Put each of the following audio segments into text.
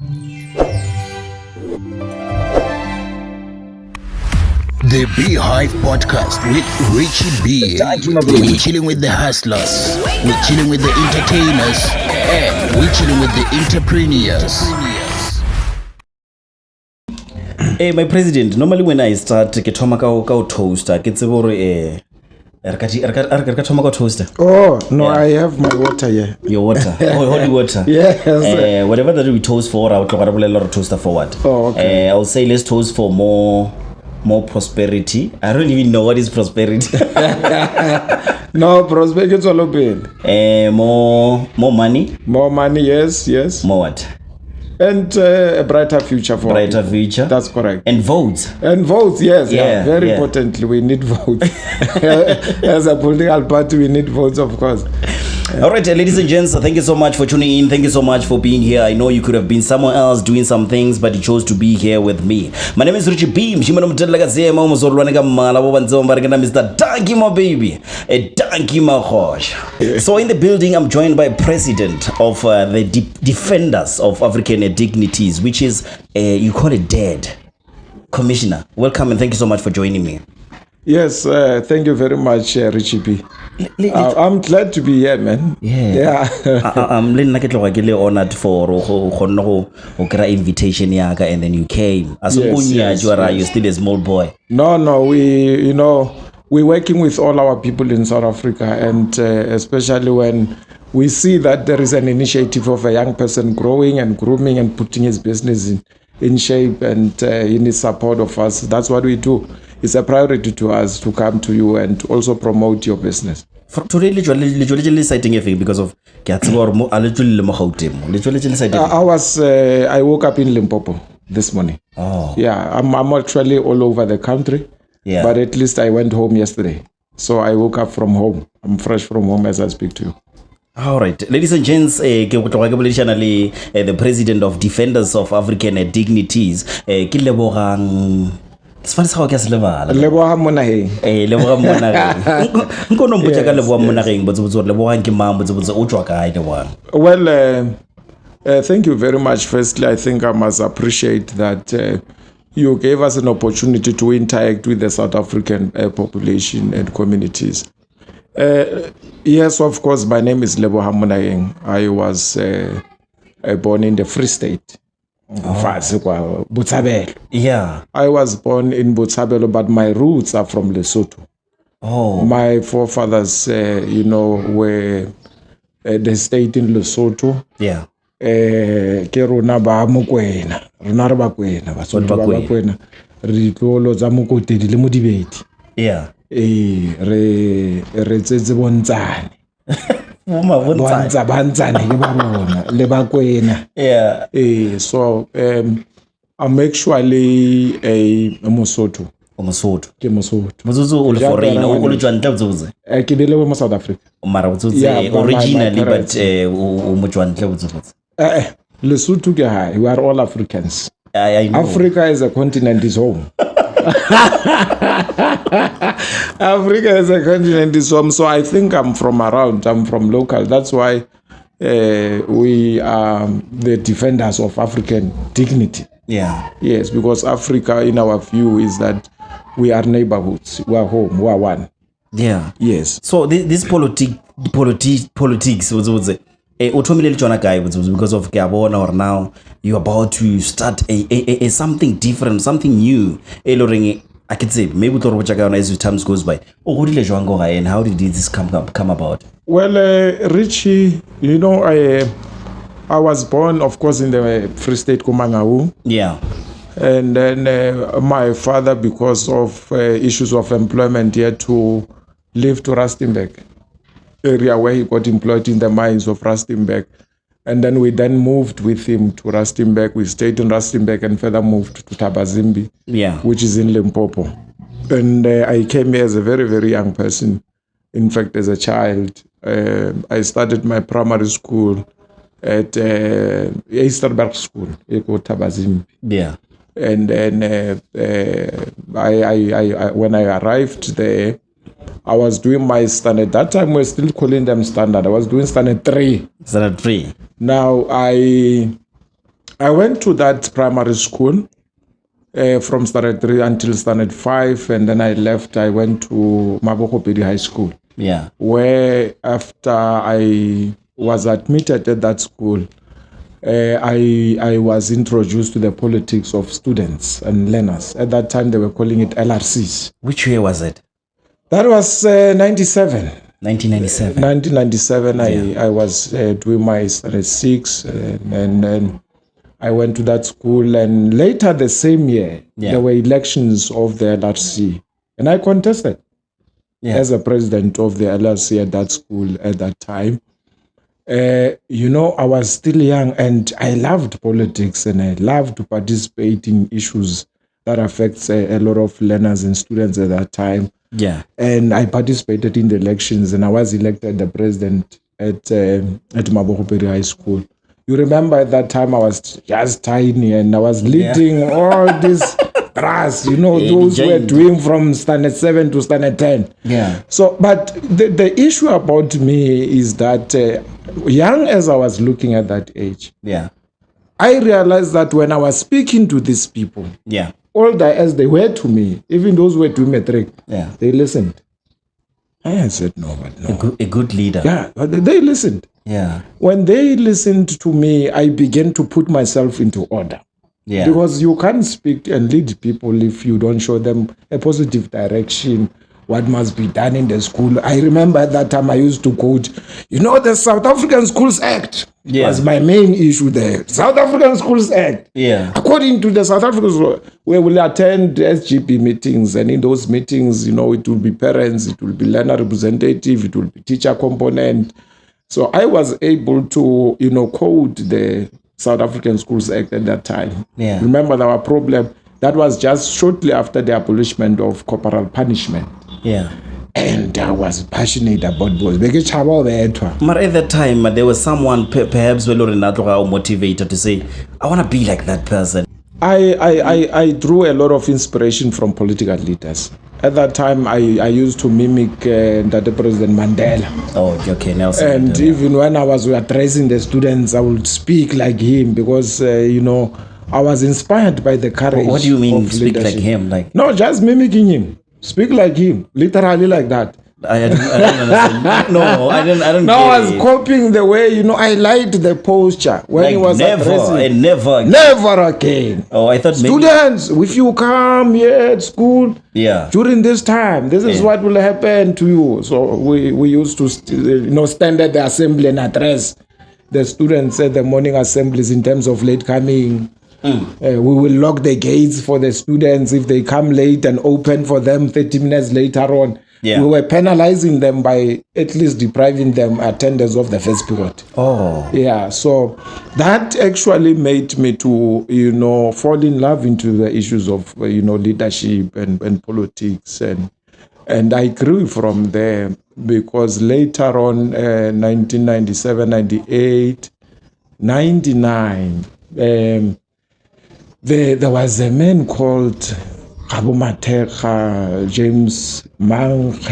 The Beehive Podcast with Richie B. We're chilling with the hustlers, we're chilling with the entertainers, and we're chilling with the entrepreneurs. Hey, my president, normally when I start ke thoma ka toaster ke tsebe gore re thoma ka toaster. Oh no, yeah. I have my water here. Your water. Holy water. Yes. Whatever that we toast for, I would like to toaster forward. Oh, okay. I would say let's toast for more prosperity. I don't even know what is prosperity. No, prosperity is all open. More money. More money, yes. More what? And a brighter future for brighter future. That's correct. And votes. And votes, yes. Yeah. Very importantly, we need votes. As a political party, we need votes, of course. All right, ladies and gents, thank you so much for tuning in. Thank you so much for being here. I know you could have been somewhere else doing some things, but you chose to be here with me. My name is Richie B. Mr. Danky, my baby. Danky, my gosh. So in the building, I'm joined by President of the Defenders of African Dignities, which is, you call it DEAD. Commissioner, welcome and thank you so much for joining me. Yes, thank you very much, Richie B. I'm glad to be here, man. Yeah. I'm honored for invitation and then you came. As yes. You're still a small boy. No, we're working with all our people in South Africa, and especially when we see that there is an initiative of a young person growing and grooming and putting his business in shape, and he needs support of us. That's what we do. It's a priority to us to come to you and to also promote your business. Today, literally citing a thing because of I woke up in Limpopo this morning. Oh. Yeah, I'm actually all over the country. Yeah. But at least I went home yesterday. So I woke up from home. I'm fresh from home as I speak to you. All right, ladies and gents, the President of Defenders of African Dignities, Lebohang Monaheng. Lebohang Monaheng. Well, thank you very much. Firstly, I think I must appreciate that you gave us an opportunity to interact with the South African population and communities. Yes, of course, my name is Lebohang Monaheng. I was born in the Free State. Yeah. I was born in Botshabelo, but my roots are from Lesotho. Oh. My forefathers, were they stayed in Lesotho. Yeah. Ke rona ba Mokwena, rona re Bakwena, Basotho ba Bakwena. Re tlolo tsa Mokotedi le Modibedi. Yeah. Re tsetse bontshane. Bantsane ke ba bona le Bakwena. Yeah. So I'm actually a Mosotho. Ke Mosotho. Mosotho o le foreigner, o le jwantle botse. Ke bile mo South Africa. Mara botse originally but o mo jwantle botse. Lesotho ke hai, we are all Africans. I know. Africa as a continent is home. Africa as a continent is home. So I think I'm from around. I'm from local. That's why we are the defenders of African dignity. Yeah. Yes, because Africa, in our view, is that we are neighborhoods. We are home. We are one. Yeah. Yes. So this politics, because of Gabon, or now you're about to start a something different, something new. I could say maybe as times goes by. And how did this come about? Well, Richie, I was born, of course, in the Free State Kumangau. Yeah. And then my father, because of issues of employment, he had to leave to Rustenburg area where he got employed in the mines of Rustenburg. And then we then moved with him to Rustenburg. We stayed in Rustenburg and further moved to Tabazimbi, which is in Limpopo. And I came here as a very, very young person. In fact, as a child, I started my primary school at Easterberg School, Tabazimbi. Yeah. And then I when I arrived there, I was doing my standard. That time we're still calling them standard. I was doing standard 3. Standard 3. Now I I went to that primary school from standard 3 until standard 5, and then I left. I went to Mabokopedi High School. Yeah. Where after I was admitted at that school, I was introduced to the politics of students and learners. At that time, they were calling it LRCs. Which year was it? That was 97. 1997. 1997, Yeah. I was doing my standard 6, and I went to that school. And later the same year, Yeah. there were elections of the LRC, and I contested as a president of the LRC at that school at that time. I was still young, and I loved politics, and I loved to participate in issues that affects a lot of learners and students at that time. Yeah. And I participated in the elections, and I was elected the president at Mabokopedi High School. You remember at that time I was just tiny, and I was leading all this grass, those were doing from standard 7 to standard 10. Yeah. So, but the issue about me is that young as I was looking at that age, Yeah. I realized that when I was speaking to these people, Yeah. older as they were to me, even those who were doing matric, Yeah. they listened. I said, no, but no. A good leader. Yeah, but they listened. Yeah. When they listened to me, I began to put myself into order. Yeah. Because you can't speak and lead people if you don't show them a positive direction, what must be done in the school. I remember at that time I used to quote, the South African Schools Act was my main issue there. South African Schools Act. Yeah. According to the South African Schools, we will attend SGP meetings, and in those meetings, it will be parents, it will be learner representative, it will be teacher component. So I was able to, quote the South African Schools Act at that time. Yeah. Remember, there was a problem. That was just shortly after the abolishment of corporal punishment. Yeah. And I was passionate about boys. But at that time, there was someone perhaps motivated to say, I want to be like that person. I drew a lot of inspiration from political leaders. At that time, I used to mimic the President Mandela. Oh, okay, Nelson. And Mandela. even when I was addressing the students, I would speak like him because, I was inspired by the courage. What do you mean, of speak leadership. like him? Like No, just mimicking him. Speak like him, literally like that. I don't understand. No, I don't. No, I was copying the way, I liked the posture when Like he was addressing. Never again. Oh, I thought Students, if you come here at school, during this time, this is what will happen to you. So we used to, stand at the assembly and address the students at the morning assemblies in terms of late coming. We will lock the gates for the students if they come late and open for them 30 minutes later on. Yeah. We were penalizing them by at least depriving them attendance of the first period. Oh. Yeah, so that actually made me to, fall in love into the issues of, leadership and politics. And I grew from there because later on, 1997, 98, 99, there was a man called Abu Mateja, James Mank,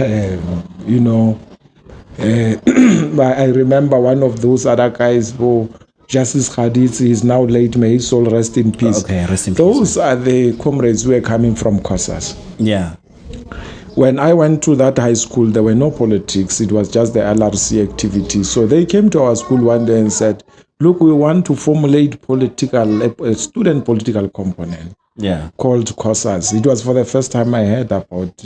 I remember one of those other guys who, Justice Khaditsi, is now late, may his soul rest in peace. Okay, rest in peace. Those are the comrades who were coming from Cosas. Yeah. When I went to that high school, there were no politics. It was just the LRC activity. So they came to our school one day and said, look, we want to formulate a student political component. Yeah. Called Cosas. It was for the first time I heard about,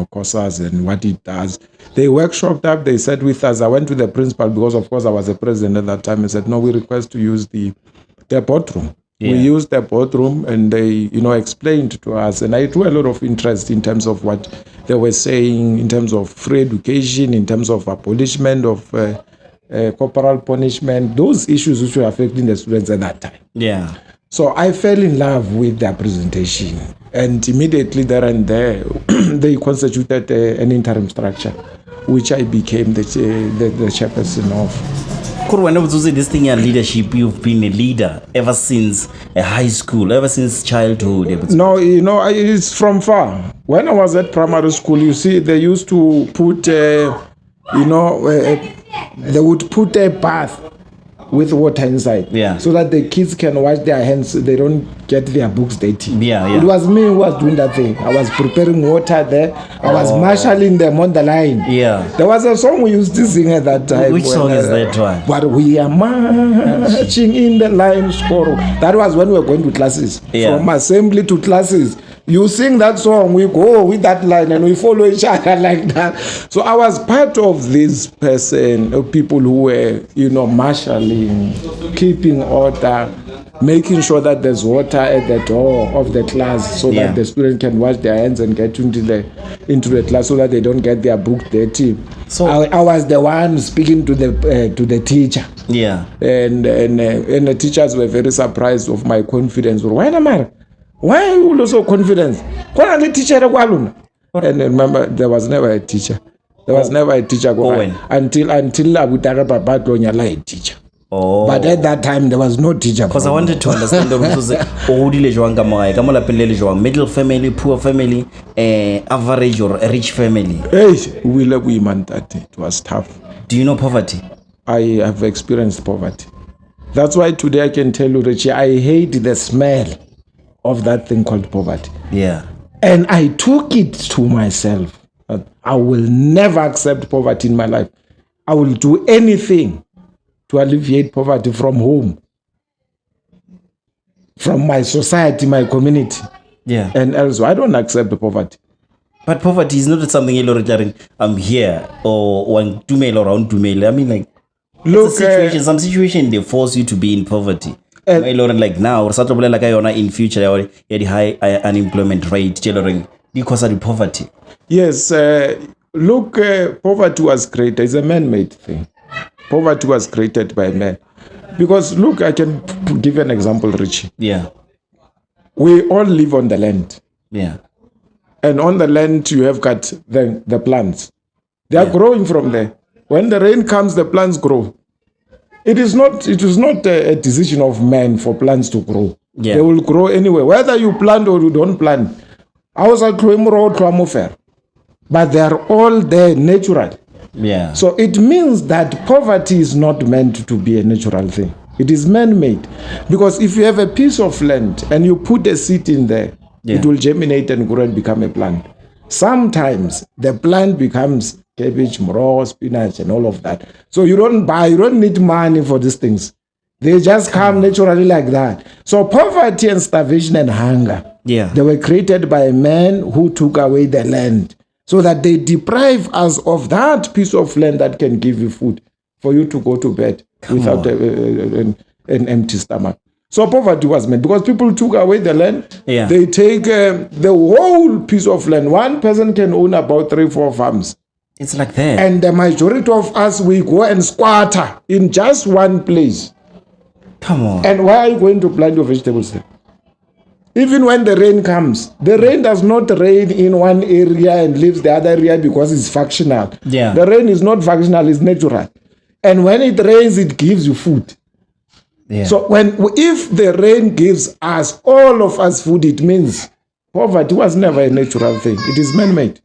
Cosas and what it does. They workshopped up, they sat with us. I went to the principal because, of course, I was a president at that time and said, no, we request to use their boardroom. Yeah. We used their boardroom and they, explained to us. And I drew a lot of interest in terms of what they were saying, in terms of free education, in terms of abolishment of corporal punishment, those issues which were affecting the students at that time. Yeah. So I fell in love with their presentation, and immediately there and there, they constituted an interim structure, which I became the chairperson of. When I was this thing in leadership, you've been a leader ever since high school, ever since childhood. No, it's from far. When I was at primary school, you see, they used to put, they would put a bath with water inside. Yeah. So that the kids can wash their hands, they don't get their books dirty. Yeah. It was me who was doing that thing. I was preparing water there. I was marshalling them on the line. Yeah. There was a song we used to sing at that time. Which song is that one? But we are marching in the line, score. That was when we were going to classes. Yeah. From assembly to classes. You sing that song, we go with that line and we follow each other like that. So I was part of this person, of people who were, marshalling, keeping order, making sure that there's water at the door of the class so that the students can wash their hands and get into the class so that they don't get their book dirty. So I was the one speaking to the teacher. Yeah. And the teachers were very surprised of my confidence. Why are you so confident? And remember, there was never a teacher. There was never a teacher until Abutara Papa Glonyala a teacher. Oh. But at that time, there was no teacher. Because I wanted to understand the middle family, poor family, average or a rich family. It was tough. Do you know poverty? I have experienced poverty. That's why today I can tell you, Richie, I hate the smell of that thing called poverty. Yeah. And I took it to myself that I will never accept poverty in my life. I will do anything to alleviate poverty from home, from my society, my community. Yeah. And elsewhere. I don't accept poverty. But poverty is not something I'm here or one female or around female. I mean, like, look, some situation they force you to be in poverty. Like now, or in future, the high unemployment rate, because of the poverty. Yes, poverty was created. It's a man-made thing. Poverty was created by men. Because look, I can give an example, Richie. Yeah. We all live on the land. Yeah. And on the land, you have got the plants. They are growing from there. When the rain comes, the plants grow. It is not a decision of man for plants to grow. Yeah. They will grow anyway, whether you plant or you don't plant. But they are all there natural. Yeah. So it means that poverty is not meant to be a natural thing. It is man-made. Because if you have a piece of land and you put a seed in there, it will germinate and grow and become a plant. Sometimes the plant becomes cabbage, moro, spinach, and all of that. So you don't need money for these things. They just come naturally like that. So poverty and starvation and hunger, they were created by men who took away the land so that they deprive us of that piece of land that can give you food for you to go to bed without an empty stomach. So poverty was made because people took away the land. Yeah. They take the whole piece of land. One person can own about 3-4 farms. It's like that. And the majority of us, we go and squatter in just one place. Come on. And why are you going to plant your vegetables there? Even when the rain comes, the rain does not rain in one area and leaves the other area because it's functional. Yeah. The rain is not functional, it's natural. And when it rains, it gives you food. Yeah. So if the rain gives us, all of us food, it means poverty was never a natural thing. It is man-made.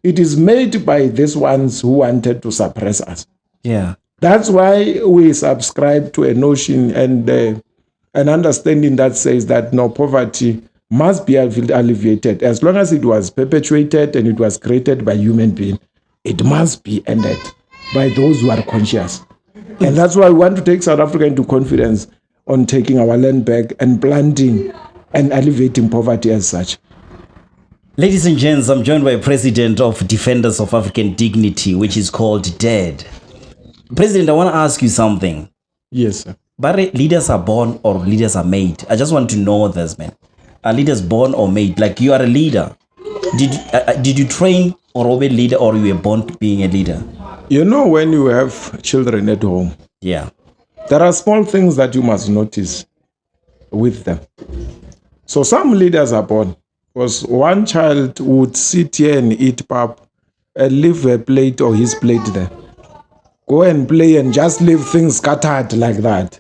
It is made by these ones who wanted to suppress us. Yeah. That's why we subscribe to a notion and an understanding that says that no, poverty must be alleviated. As long as it was perpetuated and it was created by human beings, it must be ended by those who are conscious. And that's why we want to take South Africa into confidence on taking our land back and planting and alleviating poverty as such. Ladies and gents, I'm joined by President of Defenders of African Dignity, which is called DEAD. President, I want to ask you something. Yes, sir. But leaders are born or leaders are made? I just want to know this, man. Are leaders born or made? Like you are a leader. Did you train or be a leader, or you were born being a leader? You know, when you have children at home, there are small things that you must notice with them. So some leaders are born. Because one child would sit here and eat pap and leave a plate or his plate there. Go and play and just leave things scattered like that.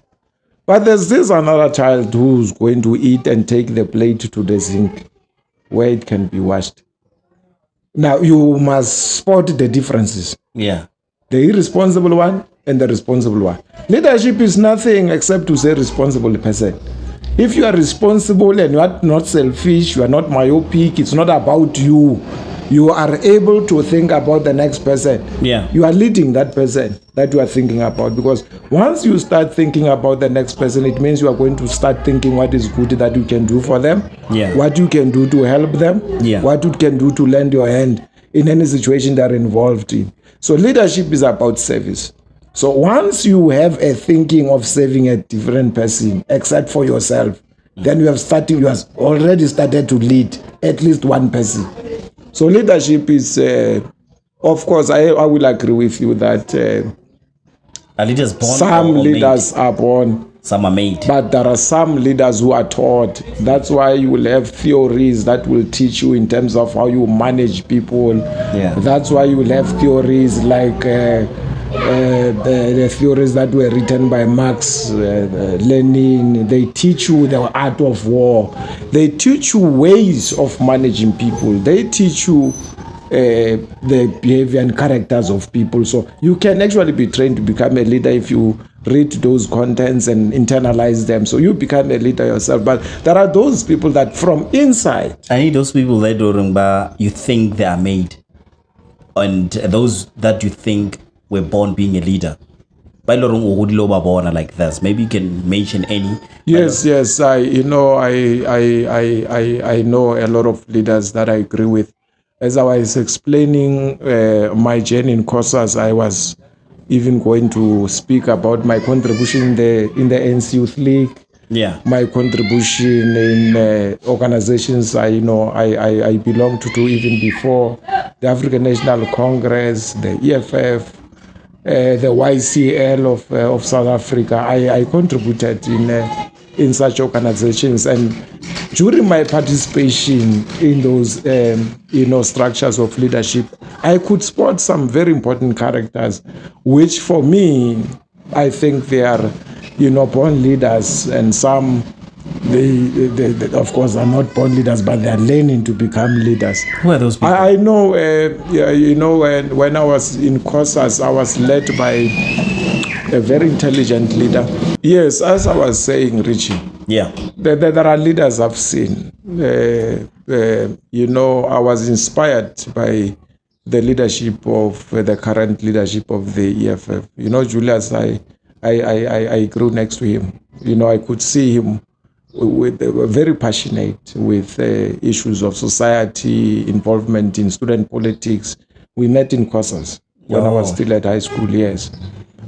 But there's this another child who's going to eat and take the plate to the sink where it can be washed. Now you must spot the differences. Yeah. The irresponsible one and the responsible one. Leadership is nothing except to say responsible person. If you are responsible and you are not selfish, you are not myopic, it's not about you. You are able to think about the next person. Yeah. You are leading that person that you are thinking about, because once you start thinking about the next person, it means you are going to start thinking what is good that you can do for them, what you can do to help them, what you can do to lend your hand in any situation they are involved in. So leadership is about service. So once you have a thinking of serving a different person except for yourself, then you have already started to lead at least one person. So leadership is, of course, I will agree with you that are leaders born? Some leaders are born. Some are made. But there are some leaders who are taught. That's why you will have theories that will teach you in terms of how you manage people. Yeah. That's why you will have theories like the theories that were written by Marx, Lenin. They teach you the art of war. They teach you ways of managing people. They teach you the behavior and characters of people. So you can actually be trained to become a leader if you read those contents and internalize them. So you become a leader yourself. But there are those people that from inside. I need those people that you think they are made, and those that you think were born being a leader. Like this. Maybe you can mention any. Yes. I know a lot of leaders that I agree with. As I was explaining my journey in Cosas, I was even going to speak about my contribution in the ANC Youth League. Yeah. My contribution in organizations I belong to even before the African National Congress, the EFF, the YCL of South Africa. I contributed in such organizations, and during my participation in those structures of leadership, I could spot some very important characters, which for me, I think they are born leaders, and some they of course are not born leaders, but they are learning to become leaders. Who are those people? I know when I was in Cosas, I was led by a very intelligent leader. Yes, as I was saying, Richie. Yeah. There are leaders I've seen. I was inspired by the leadership of the current leadership of the EFF. Julius, I grew next to him. I could see him very passionate with issues of society, involvement in student politics. We met in Cosas when I was still at high school, yes.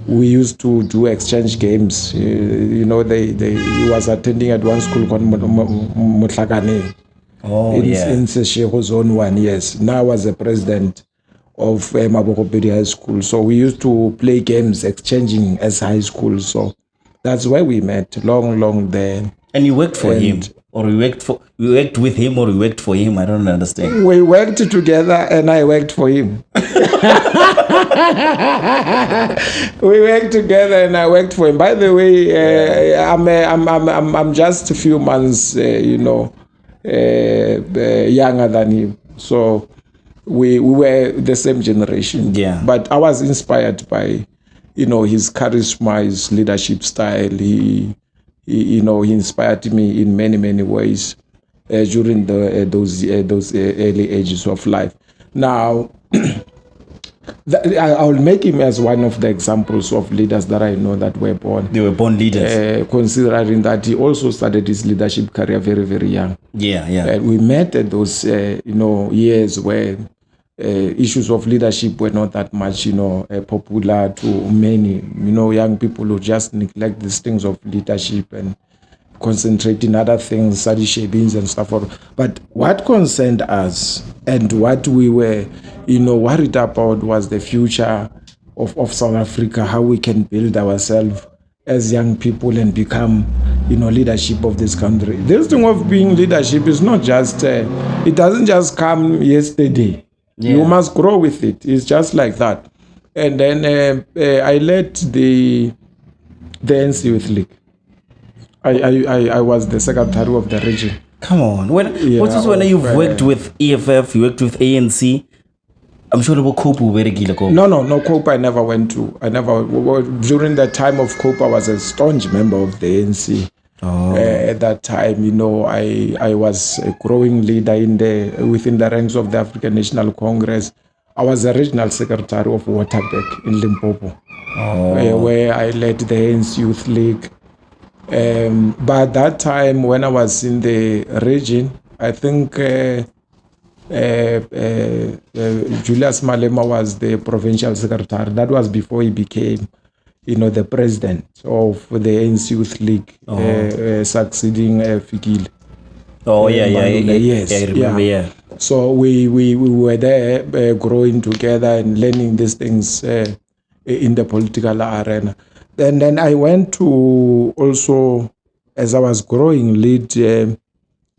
We used to do exchange games. He was attending at one school called Mutlakane. In Seshego Zone 1, yes. Now I was the president of Mabokopedi High School. So we used to play games, exchanging as high school. So that's where we met, long there. And you worked for him? Or we worked with him, or we worked for him? I don't understand. We worked together, and I worked for him. We worked together, and I worked for him. By the way, I'm just a few months, younger than him. So we were the same generation. Yeah. But I was inspired by, his charisma, his leadership style. He inspired me in many ways during those early ages of life. Now, I will make him as one of the examples of leaders that I know that were born. They were born leaders. Considering that he also started his leadership career very, very young. Yeah. We met at those, years where issues of leadership were not that much, popular to many, young people who just neglect these things of leadership and concentrate in other things, study shapings and stuff. But what concerned us and what we were, worried about was the future of South Africa, how we can build ourselves as young people and become, leadership of this country. This thing of being leadership is not just, it doesn't just come yesterday. Yeah. You must grow with it. It's just like that. And then I led the ANC Youth League. I was the secretary of the region. Come on. When you've worked with EFF, you worked with ANC, I'm sure about Cope very Cope. No, Cope I never went to. During the time of Cope, I was a staunch member of the ANC. At that time, I was a growing leader within the ranks of the African National Congress. I was a regional secretary of Waterberg in Limpopo, where I led the ANC Youth League. But at that time, when I was in the region, I think Julius Malema was the provincial secretary. That was before he became, the president of the ANC Youth League, succeeding Fikile. Yes. I remember, yeah. So we were there growing together and learning these things in the political arena. Then I went to also, as I was growing, lead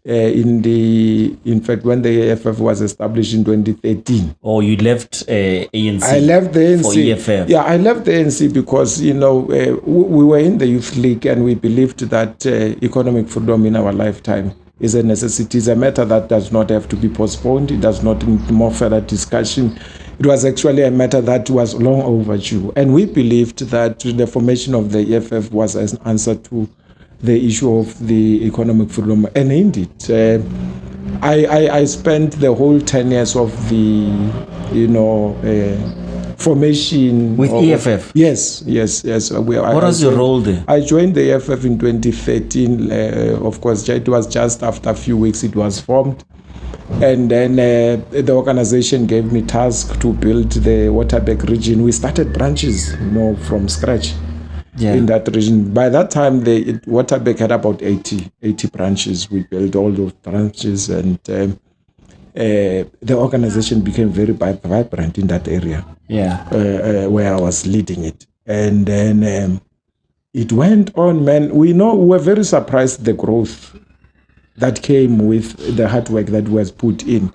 in fact, when the EFF was established in 2013. Oh, you left ANC? I left the ANC. For EFF? Yeah, I left the ANC because, we were in the Youth League and we believed that economic freedom in our lifetime is a necessity. It's a matter that does not have to be postponed. It does not need more further discussion. It was actually a matter that was long overdue. And we believed that the formation of the EFF was an answer to the issue of the economic freedom. And indeed, I spent the whole 10 years of the, formation. With EFF? Yes. What was your role there? I joined the EFF in 2013. Of course, it was just after a few weeks it was formed. And then the organization gave me task to build the Waterberg region. We started branches, from scratch. Yeah. In that region. By that time, Waterberg had about 80 branches. We built all those branches, and the organization became very vibrant in that area. Yeah, where I was leading it, and then it went on. Man, we were very surprised the growth that came with the hard work that was put in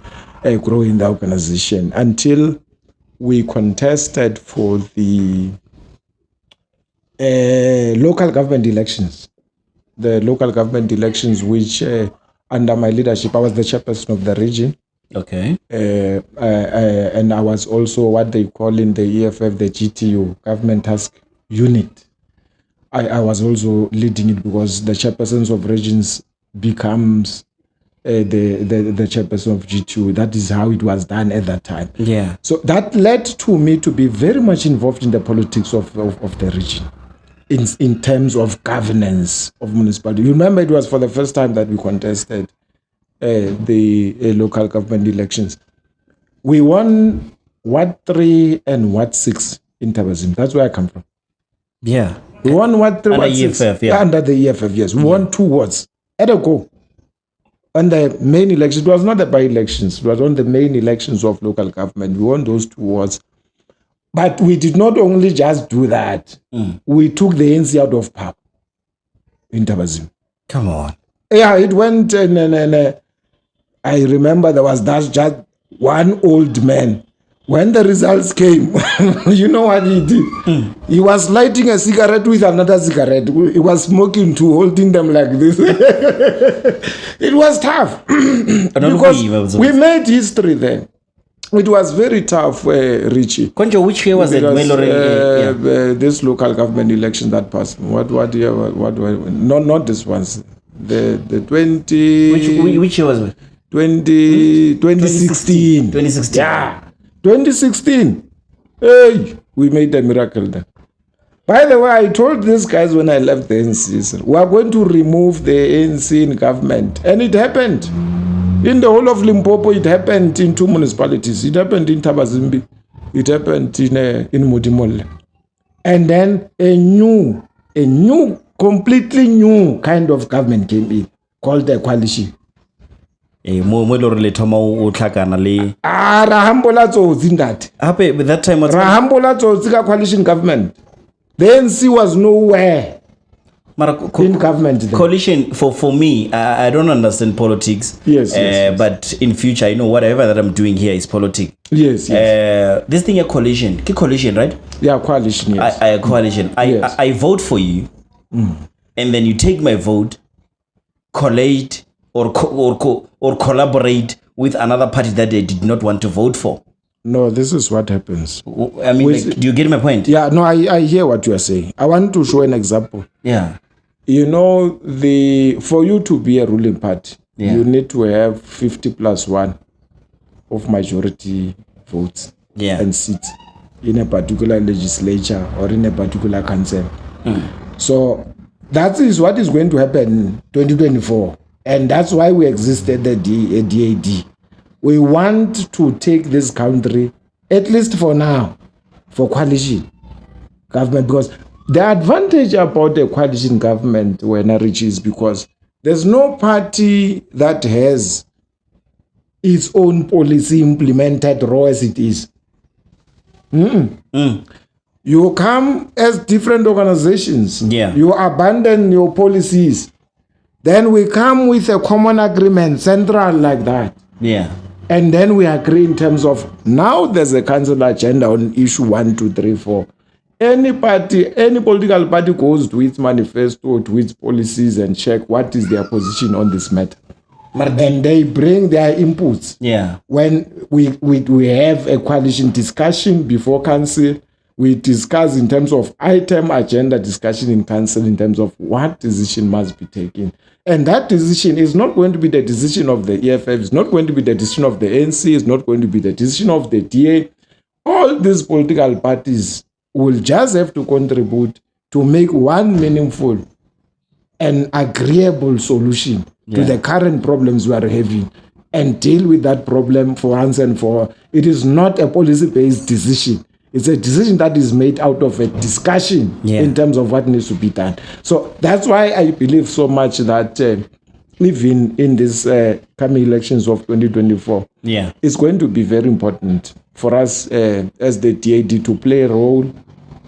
growing the organization until we contested for the local government elections. The local government elections, which under my leadership, I was the chairperson of the region. Okay. And I was also what they call in the EFF, the GTU, Government Task Unit. I was also leading it because the chairpersons of regions becomes the chairperson of GTU. That is how it was done at that time. Yeah. So that led to me to be very much involved in the politics of the region. In terms of governance of municipality. You remember it was for the first time that we contested the local government elections. We won Ward 3 and Ward 6 in Tabazim. That's where I come from. Yeah. We won Ward 3, Ward 6. EFF, yeah. Under the EFF, yes. We won 2 wards at a go. On the main elections, it was not the by-elections. It was on the main elections of local government. We won those 2 wards. But we did not only just do that. We took the ANC out of power in Tabazim. Come on. Yeah, it went and I remember there was just one old man. When the results came, you know what he did? He was lighting a cigarette with another cigarette. He was smoking two, holding them like this. It was tough. Because we made history then. It was very tough, Richie. Konjo, which year was it? This local government election that passed. What year? Not this ones. The 20. Which year was it? 2016. 2016. Yeah. 2016. Hey, we made a miracle there. By the way, I told these guys when I left the ANC, we are going to remove the ANC in government. And it happened. In the whole of Limpopo, it happened in 2 municipalities. It happened in Tabazimbi. It happened in Mudimolle. And then a new, completely new kind of government came in, called the coalition. Rahambola in that. At that time, Rahambola coalition government. The ANC was nowhere. In government coalition for me, I don't understand politics. Yes. But in future, I know whatever that I'm doing here is politics. Yes. This thing a coalition, right? Yeah, coalition. Yes. I coalition. Yes. I vote for you, and then you take my vote, collate or collaborate with another party that they did not want to vote for. No, this is what happens. I mean, like, do you get my point? Yeah, no, I hear what you are saying. I want to show an example. Yeah. You know, for you to be a ruling party, you need to have 50+1 of majority votes and seats in a particular legislature or in a particular council. So that is what is going to happen in 2024. And that's why we existed the DAD. We want to take this country, at least for now, for coalition government, because the advantage about a coalition government, when I reach, is because there's no party that has its own policy implemented raw as it is. You come as different organizations. You abandon your policies. Then we come with a common agreement, central like that. And then we agree in terms of, now there's a council agenda on issue 1, 2, 3, 4. Any party, any political party goes to its manifesto, to its policies, and check what is their position on this matter. And they bring their inputs. When we have a coalition discussion before council, we discuss in terms of item agenda discussion in council in terms of what decision must be taken. And that decision is not going to be the decision of the EFF, it's not going to be the decision of the ANC, it's not going to be the decision of the DA. All these political parties will just have to contribute to make one meaningful and agreeable solution to the current problems we are having and deal with that problem for once and for all. It is not a policy-based decision. It's a decision that is made out of a discussion in terms of what needs to be done. So that's why I believe so much that even in these coming elections of 2024, it's going to be very important for us as the DAD to play a role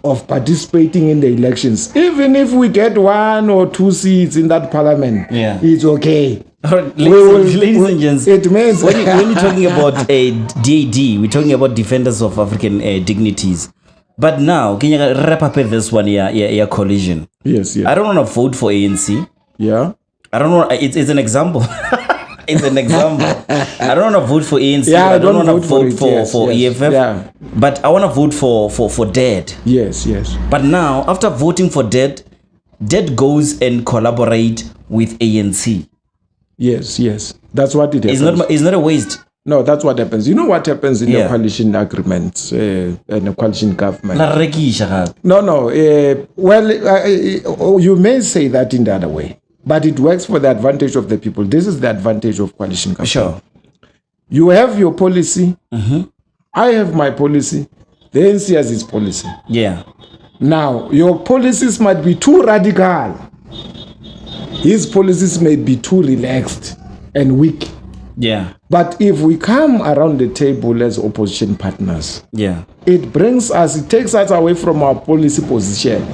of participating in the elections. Even if we get 1 or 2 seats in that parliament, it's okay. Ladies and gents, it means when you're talking about a DAD, we're talking about defenders of African dignities. But now, can you wrap up this one here, collision? Yes. I don't want to vote for ANC. I don't know. It's an example. It's an example. I don't want to vote for ANC. I don't want to vote for EFF. But I want to vote for DED. Yes. But now, after voting for DED goes and collaborate with ANC. Yes. That's what it happens. It's not a waste. No, that's what happens. You know what happens in a coalition agreement and a coalition government? No. You may say that in the other way, but it works for the advantage of the people. This is the advantage of coalition government. Sure. You have your policy. I have my policy. The ANC has its policy. Now, your policies might be too radical. His policies may be too relaxed and weak. But if we come around the table as opposition partners, it takes us away from our policy position.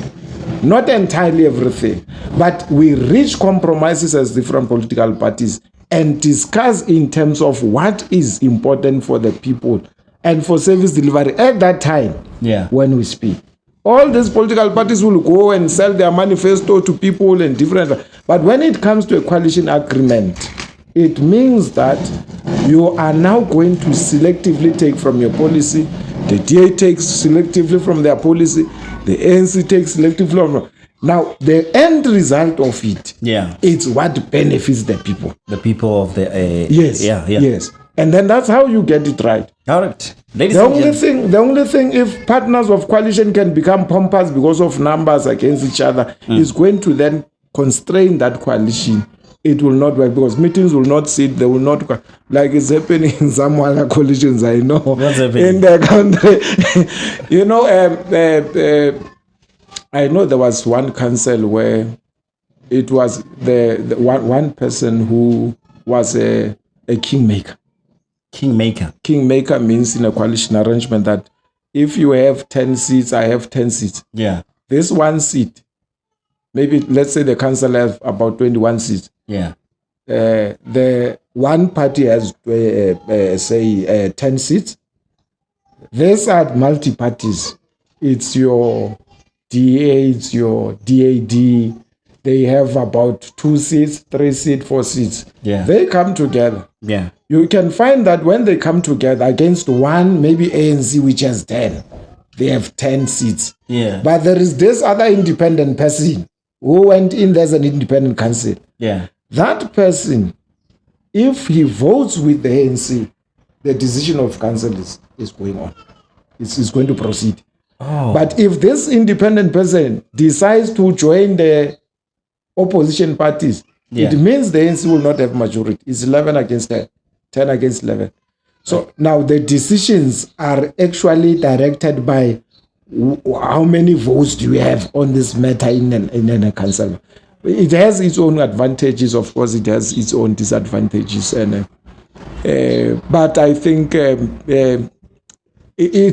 Not entirely everything, but we reach compromises as different political parties and discuss in terms of what is important for the people and for service delivery at that time when we speak. All these political parties will go and sell their manifesto to people and different. But when it comes to a coalition agreement, it means that you are now going to selectively take from your policy. The DA takes selectively from their policy. The ANC takes selectively from. Now, the end result of it, it's what benefits the people. The people of the yes. And then that's how you get it right. All right. The only thing, if partners of coalition can become pompous because of numbers against each other, is going to then constrain that coalition. It will not work because meetings will not sit. They will not, like it's happening in some other coalitions I know in the country. I know there was one council where it was the one person who was a kingmaker. Kingmaker means in a coalition arrangement that if you have 10 seats, I have 10 seats. This one seat, maybe let's say the council has about 21 seats. The one party has, say, 10 seats. These are multi-parties. It's your DA, it's your DAD, they have about 2 seats, 3 seats, 4 seats. Yeah. They come together. Yeah. You can find that when they come together against one, maybe ANC, which has 10, they have 10 seats. Yeah. But there is this other independent person who went in as an independent council. Yeah. That person, if he votes with the ANC, the decision of council is going on. It's going to proceed. Oh. But if this independent person decides to join the opposition parties, it means the ANC will not have majority. It's 11 against 10, 10 against 11. So now the decisions are actually directed by how many votes do you have on this matter in a council. It has its own advantages, of course. It has its own disadvantages, but I think it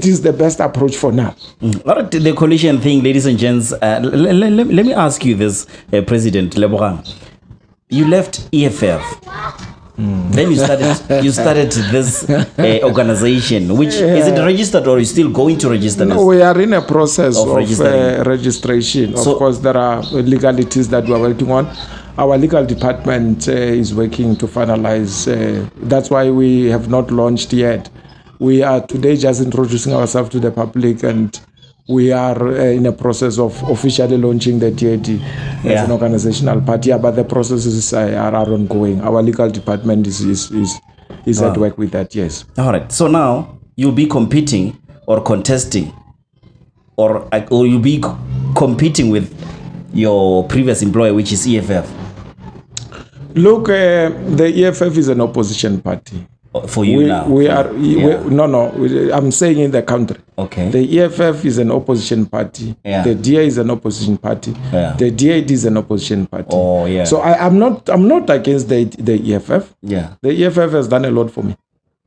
is the best approach for now. All right, the coalition thing, ladies and gents. Let me ask you this, President Lebohang. You left EFF. Then you started this organization, which is it registered or is still going to register? No, we are in a process of registration. Of course, there are legalities that we are working on. Our legal department is working to finalize. That's why we have not launched yet. We are today just introducing ourselves to the public, and we are in a process of officially launching the DAD as an organizational party. But the processes are ongoing. Our legal department is at work with that, yes. All right. So now you'll be competing or contesting or you'll be competing with your previous employer, which is EFF. Look, the EFF is an opposition party. For you now? I'm saying in the country. Okay. The EFF is an opposition party. Yeah. The DA is an opposition party. Yeah. The DAD is an opposition party. Oh, yeah. So I'm not against the EFF. Yeah. The EFF has done a lot for me.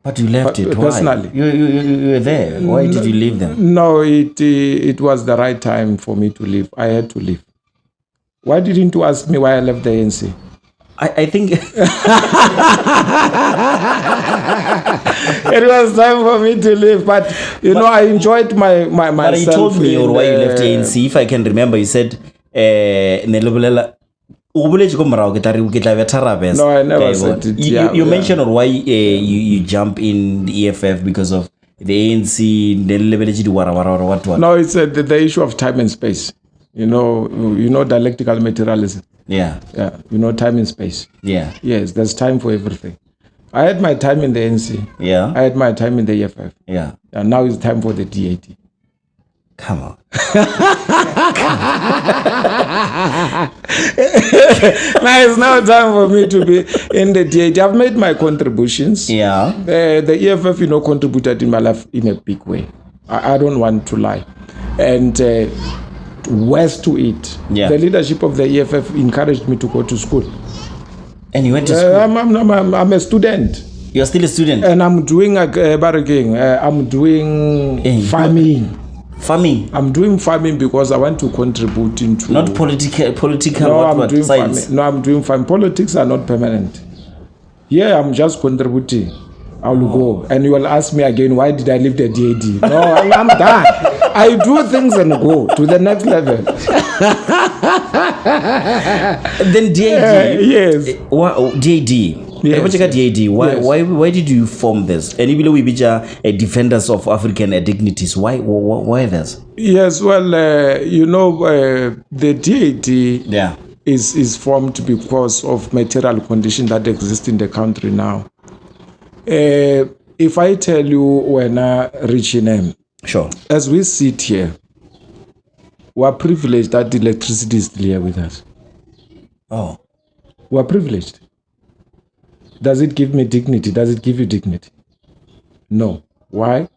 But you left it. Personally. Why? You were there. Why did you leave them? No, it was the right time for me to leave. I had to leave. Why didn't you ask me why I left the ANC? I think it was time for me to leave, but I enjoyed myself. But you told me why you left ANC. If I can remember, you said no, I never said it. You mentioned why you jump in the EFF because of the ANC. No, it's the issue of time and space. You know dialectical materialism. Yeah. Time and space. Yeah. Yes, there's time for everything. I had my time in the NC. Yeah. I had my time in the EFF. Yeah. And now it's time for the DAD. Come on. Now it's now time for me to be in the DAD. I've made my contributions. Yeah. The EFF, contributed in my life in a big way. I don't want to lie. And worse to it, the leadership of the EFF encouraged me to go to school. And you went to school? I'm a student. You're still a student? And I'm doing I'm doing farming. Farming? I'm doing farming because I want to contribute into... Not political no, I'm doing science? Farming. No, I'm doing farming. Politics are not permanent. Yeah, I'm just contributing. I will go. And you will ask me again, why did I leave the DAD? No, I'm done. I do things and go to the next level. Then DAD. Yes. DAD. Yes. DAD. Why did you form this? And you believe we are defenders of African dignities. Why this? Yes, well, the DAD is formed because of material conditions that exist in the country now. If I tell you when I reach name, sure. As we sit here, we are privileged that the electricity is still here with us. Oh. We are privileged. Does it give me dignity? Does it give you dignity? No. Why?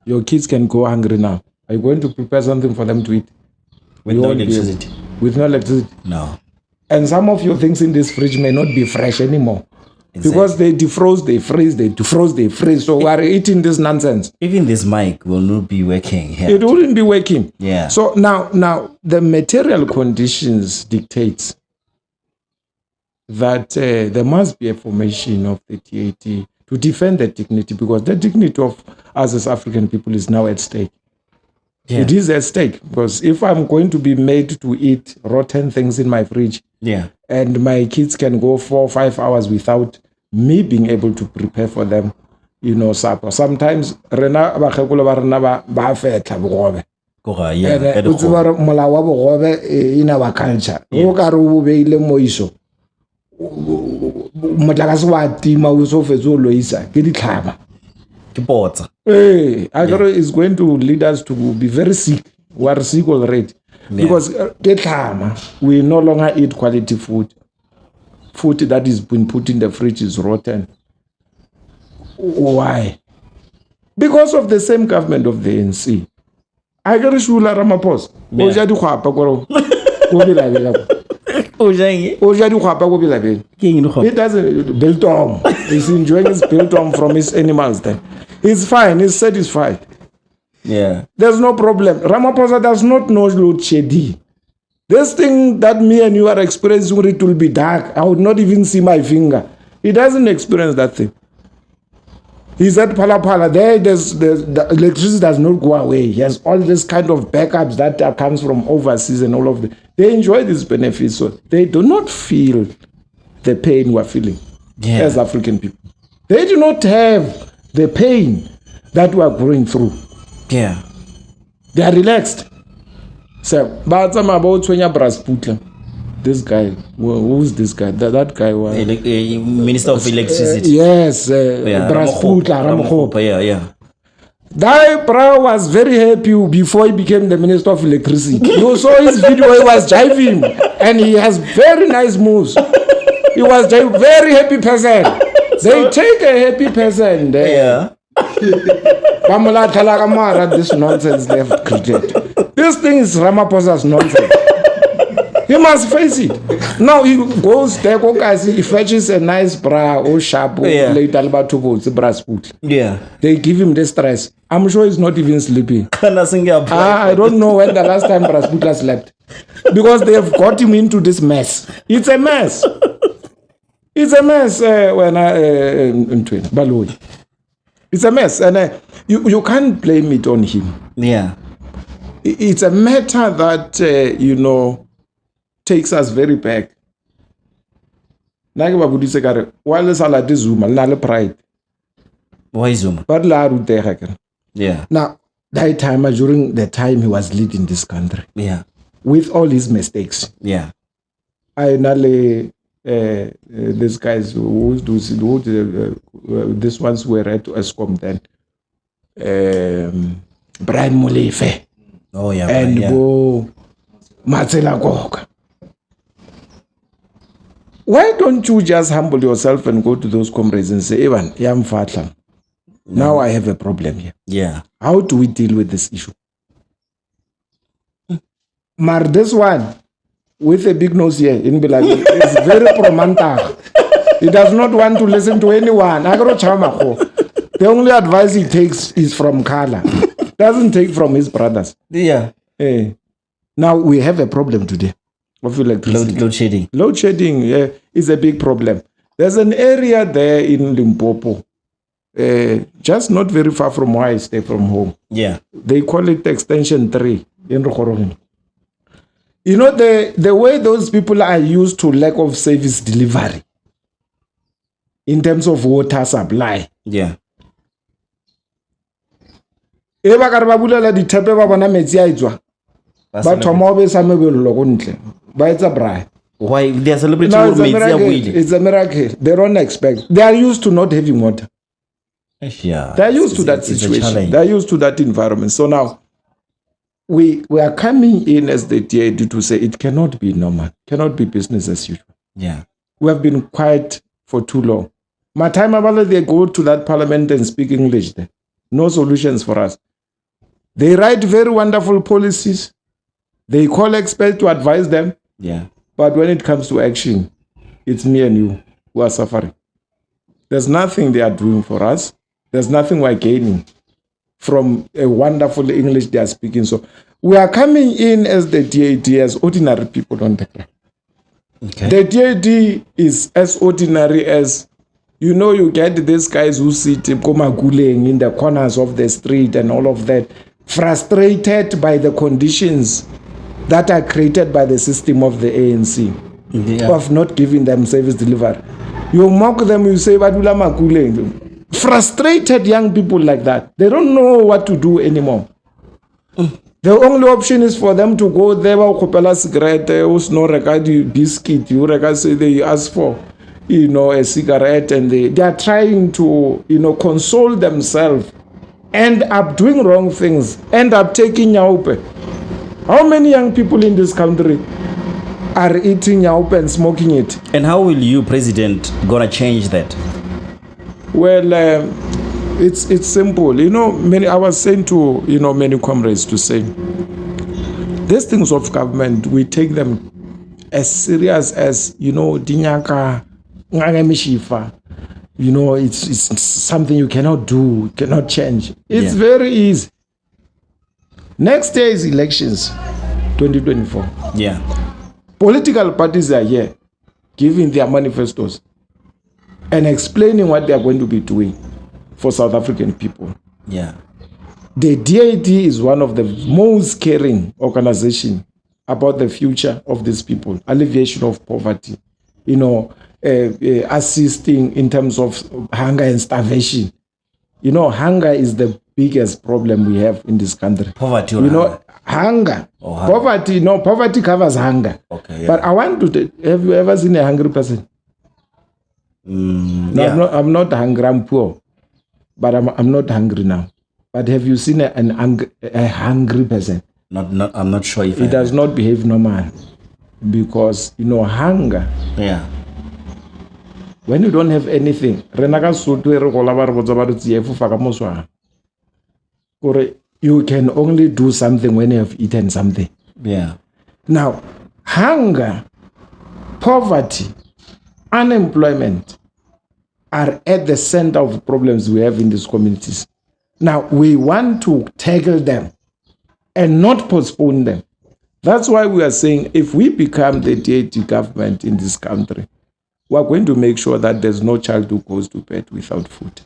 Your kids can go hungry now. Are you going to prepare something for them to eat? With no electricity? With no electricity? No. And some of your things in this fridge may not be fresh anymore. Exactly. Because they defrost, they freeze, they defrost, they freeze. So we are eating this nonsense. Even this mic will not be working here. It wouldn't be working. Yeah. So now the material conditions dictates that there must be a formation of the TAT to defend the dignity, because the dignity of us as African people is now at stake. Yeah. It is at stake, because if I'm going to be made to eat rotten things in my fridge, and my kids can go 4 or 5 hours without me being able to prepare for them, supper. Sometimes rena bakhekolo ba rena ba fetla bogobe. And o tseba re molao wa bogobe in our culture. O ka re o beile moiso. Motlakase wa tima o so fetso loisa ke ditlhaba. Ke potsa. Agro is going to lead us to be very sick. We are sick already. Because we no longer eat quality food. Food that is been put in the fridge is rotten. Why? Because of the same government of the ANC. I got a shula Ramaphosa. Oja di khwapa go bila bila. Oja di khwapa go bila bila. He doesn't biltong. He's enjoying his biltong from his animals then. He's fine. He's satisfied. Yeah. There's no problem. Ramaphosa does not know load shedding. This thing that me and you are experiencing, it will be dark. I would not even see my finger. He doesn't experience that thing. He's at Pala. The electricity does not go away. He has all this kind of backups that comes from overseas and all of that. They enjoy these benefits, so they do not feel the pain we're feeling as African people. They do not have the pain that we are going through. Yeah. They are relaxed. So, but I'm about Brasputla. This guy, who's this guy? That guy was Minister of Electricity. Yes, Brasputla, Ramokhopa. Yeah. That bro was very happy before he became the Minister of Electricity. You saw his video, he was jiving, and he has very nice moves. He was a very happy person. They take a happy person there. This nonsense left cricket. This thing is Ramaphosa's nonsense. He must face it. Now he goes there, he fetches a nice bra or sharp later about 2 volts, brass put. Yeah. They give him the stress. I'm sure he's not even sleeping. I don't know when the last time Brasputla slept. Because they have got him into this mess. It's a mess. It's a mess It's a mess, and you can't blame it on him. Yeah. It's a matter that, takes us very back. While pride. Why Zuma? Yeah. Now, that time, during the time he was leading this country. Yeah. With all his mistakes. Yeah. These guys these ones were at ESCOM then. Brian Molefe. Oh yeah. And go Matsela Goka. Why don't you just humble yourself and go to those comrades and say, Evan, Yam Fatlam, now I have a problem here. Yeah. How do we deal with this issue? Mar, this one with a big nose here in Bilagi is very promantar. He does not want to listen to anyone. The only advice he takes is from Kala. Doesn't take from his brothers. Yeah. Now we have a problem today of electricity. Load shedding. Load shedding is a big problem. There's an area there in Limpopo, just not very far from where I stay from home. Yeah. They call it Extension 3 in Rokhorong. You know, the way those people are used to lack of service delivery in terms of water supply. Yeah. Why? They are celebrating no, it's a miracle. They don't expect. They are used to not having water. Yeah. They are used to that situation. They are used to that environment. So now, we are coming in as the DAD to say it cannot be normal, cannot be business as usual. Yeah. We have been quiet for too long. My time about they go to that parliament and speak English there. No solutions for us. They write very wonderful policies. They call experts to advise them. Yeah. But when it comes to action, it's me and you who are suffering. There's nothing they are doing for us. There's nothing we're gaining from a wonderful English they are speaking. So we are coming in as the DAD, as ordinary people on the ground. Okay. The DAD is as ordinary as, you get these guys who sit in the corners of the street and all of that. frustrated by the conditions that are created by the system of the ANC, of not giving them service delivery. You mock them, you say, Badula Makule. Frustrated young people like that. They don't know what to do anymore. The only option is for them to go there, kopela cigarette, no regard biscuit, you regard say they ask for, a cigarette, and they are trying to, console themselves, end up doing wrong things, end up taking nyaupe. How many young people in this country are eating nyaupe and smoking it? And how will you, President, gonna change that? Well, it's simple. I was saying to, many comrades to say, these things of government, we take them as serious as, dinyaka, ngagemishifa. It's something you cannot do, cannot change. It's very easy. Next year is elections, 2024. Yeah. Political parties are here giving their manifestos and explaining what they are going to be doing for South African people. Yeah. The DAD is one of the most caring organizations about the future of these people, alleviation of poverty, assisting in terms of hunger and starvation. Hunger is the biggest problem we have in this country. Poverty or hunger. Oh, hunger. Poverty covers hunger. Okay. Yeah. But I want to, have you ever seen a hungry person? No, Yeah. I'm not hungry, I'm poor. But I'm not hungry now. But have you seen a hungry person? Not. I'm not sure if It does not behave normal. Because, hunger. Yeah. When you don't have anything, you can only do something when you have eaten something. Yeah. Now, hunger, poverty, unemployment are at the center of the problems we have in these communities. Now, we want to tackle them and not postpone them. That's why we are saying if we become the DAD government in this country, we are going to make sure that there's no child who goes to bed without food.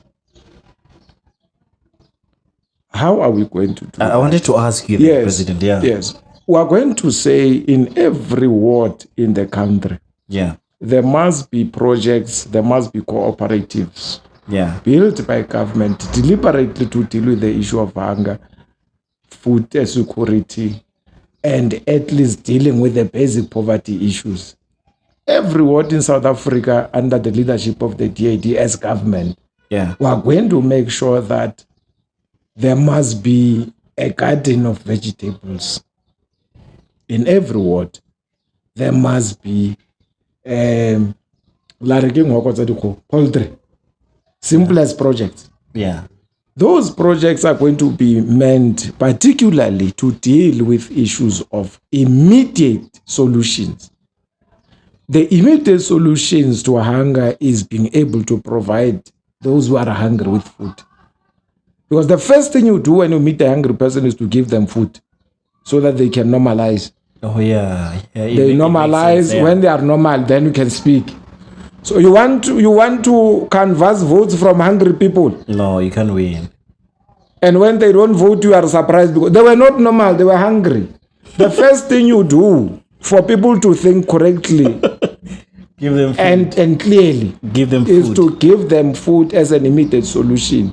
How are we going to do that? I wanted to ask you, Yes, President. Yeah. Yes. We are going to say in every ward in the country, Yeah. there must be projects, there must be cooperatives Yeah. built by government deliberately to deal with the issue of hunger, food security, and at least dealing with the basic poverty issues. Every ward in South Africa under the leadership of the DAD as government, Yeah. we are going to make sure that there must be a garden of vegetables. In every ward, there must be poultry. Simplest projects. Yeah. Those projects are going to be meant particularly to deal with issues of immediate solutions. The immediate solutions to hunger is being able to provide those who are hungry with food. Because the first thing you do when you meet a hungry person is to give them food so that they can normalize. Oh yeah. They normalize. Sense, yeah. When they are normal, then you can speak. So you want to canvass votes from hungry people. No, you can't win. And when they don't vote, you are surprised because they were not normal, they were hungry. The first thing you do for people to think correctly Give them food. and clearly Give them is food. to give them food as an immediate solution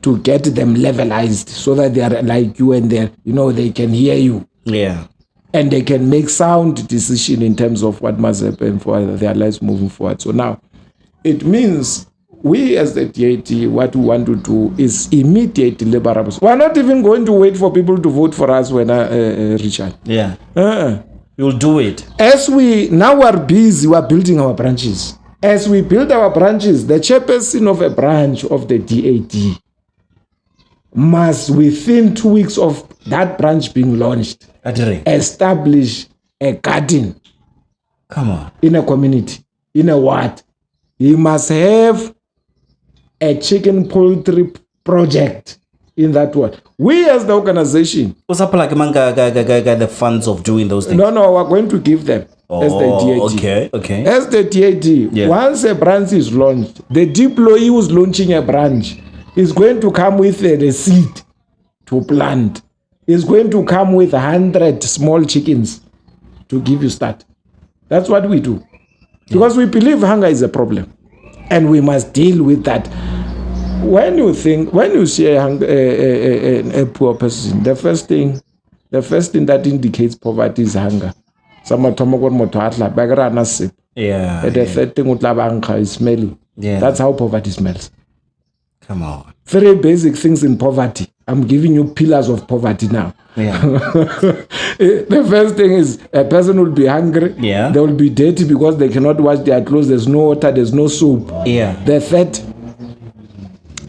to get them levelized so that they are like you and they can hear you. Yeah. And they can make sound decision in terms of what must happen for their lives moving forward. So now, it means we as the DAD, what we want to do is immediate deliverables. We're not even going to wait for people to vote for us when Richard. Yeah. You'll do it. As we now are busy, we're building our branches. As we build our branches, the chairperson of a branch of the DAD must, within 2 weeks of that branch being launched, establish a garden. Come on. In a community, in a ward. He must have a chicken poultry project in that ward. We as the organization. What's up like the funds of doing those things? No, we're going to give them as the DAD. Okay. As the DAD, once a branch is launched, the deployee who's launching a branch is going to come with a seed to plant. is going to come with 100 small chickens to give you start. That's what we do. Because we believe hunger is a problem. And we must deal with that. When you see a poor person, the first thing that indicates poverty is hunger. Yeah. The third thing is smelling. Yeah. That's how poverty smells. Come on. 3 basic things in poverty. I'm giving you pillars of poverty now. Yeah. The first thing is a person will be hungry. Yeah. They will be dirty because they cannot wash their clothes. There's no water. There's no soap. Yeah. The third.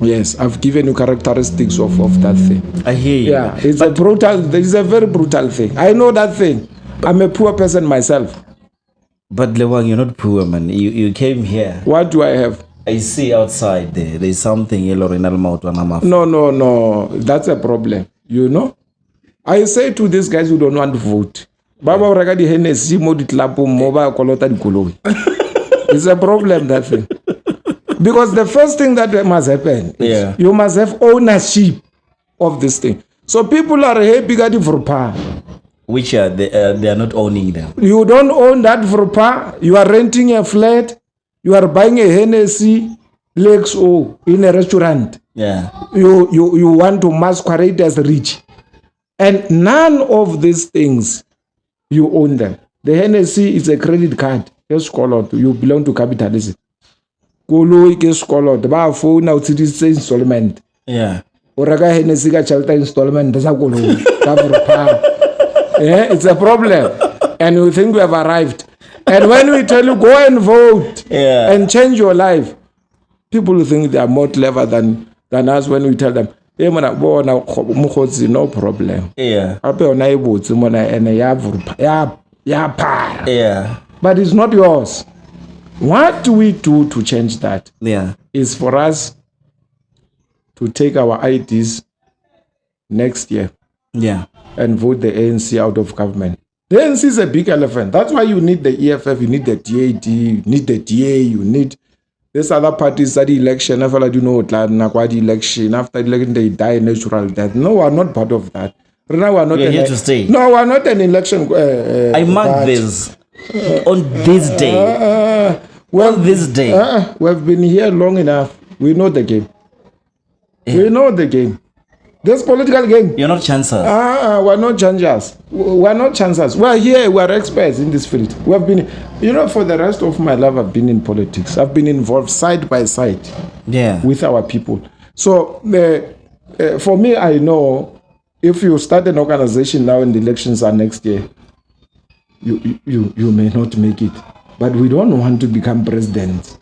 Yes, I've given you characteristics of that thing. I hear you. Yeah, it's a very brutal thing. I know that thing. I'm a poor person myself. But Lebohang, you're not poor, man. You came here. What do I have? I see outside there. There's something yellow in Almautu. No. That's a problem. You know? I say to these guys who don't want to vote, it's a problem, that thing. Because the first thing that must happen is you must have ownership of this thing. So people are happy for power. Which they are not owning them. You don't own that for power. You are renting a flat. You are buying a Hennessy Lex O in a restaurant. Yeah. You want to masquerade as rich. And none of these things, you own them. The Hennessy is a credit card. You belong to capitalism. Installment. Yeah. Hennessy installment. It's a problem. And you think we have arrived. And when we tell you, go and vote and change your life, people think they are more clever than us when we tell them, hey, no problem. Yeah. But it's not yours. What do we do to change that? Yeah. Is for us to take our IDs next year. Yeah. And vote the ANC out of government. The ANC is a big elephant. That's why you need the EFF, you need the DAD, you need the DA, you need these other parties that the election, after the election, after the election they die natural death. No, we're not part of that. Now we're not here to stay. No, we're not an election. I mark this on this day. On this day. We've been here long enough. We know the game. Yeah. We know the game. This political game. You're not chancers. We're not chancers. We're not chancers. We're here. We're experts in this field. We have been, for the rest of my life, I've been in politics. I've been involved side by side with our people. So for me, I know if you start an organization now and the elections are next year, you may not make it. But we don't want to become president.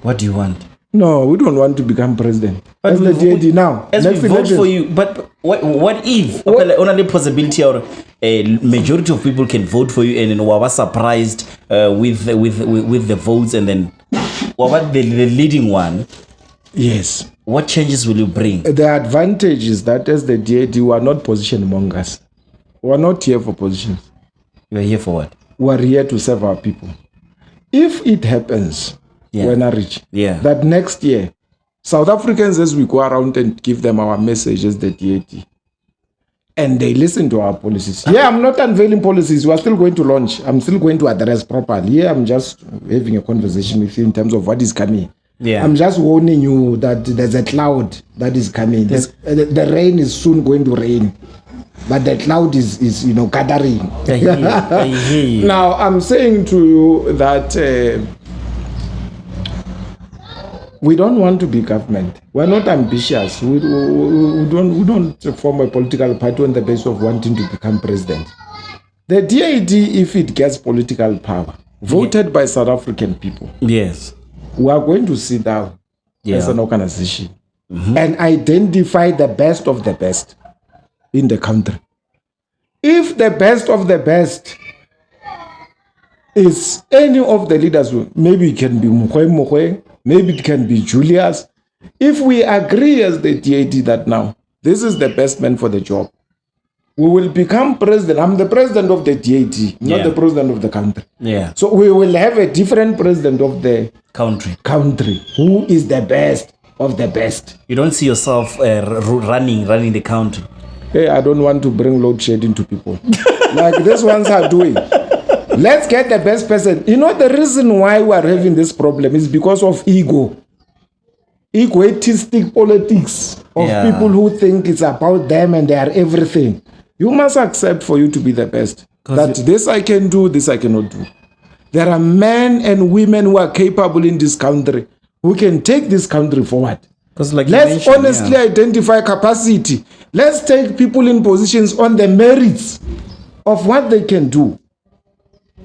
What do you want? No, we don't want to become president. But as the DAD now. As we vote for you, but what if only possibility or a majority of people can vote for you and then we are surprised with the votes and then what the leading one? Yes. What changes will you bring? The advantage is that as the DAD, we are not position mongers. We are not here for positions. You are here for what? We are here to serve our people. If it happens, when I reach, that next year, South Africans, as we go around and give them our messages, the DAD, and they listen to our policies. I'm not unveiling policies. We are still going to launch. I'm still going to address properly. I'm just having a conversation with you in terms of what is coming. I'm just warning you that there's a cloud that is coming. The rain is soon going to rain. But the cloud is gathering. I hear you. Now, I'm saying to you that we don't want to be government. We're not ambitious. We don't form a political party on the basis of wanting to become president. The DAD, if it gets political power, voted by South African people, we are going to sit down as an organization and identify the best of the best in the country. If the best of the best is any of the leaders, maybe it can be Mokwe, maybe it can be Julius. If we agree as the DAD that now, this is the best man for the job, we will become president. I'm the president of the DAD, not the president of the country. So we will have a different president of the country. Who is the best of the best. You don't see yourself running the country. hey, I don't want to bring load shedding to people. Like these ones are doing. Let's get the best person. You know, the reason why we are having this problem is because of ego. Egoistic politics of people who think it's about them and they are everything. You must accept for you to be the best. That this I can do, this I cannot do. There are men and women who are capable in this country who can take this country forward. Like let's honestly identify capacity. Let's take people in positions on the merits of what they can do.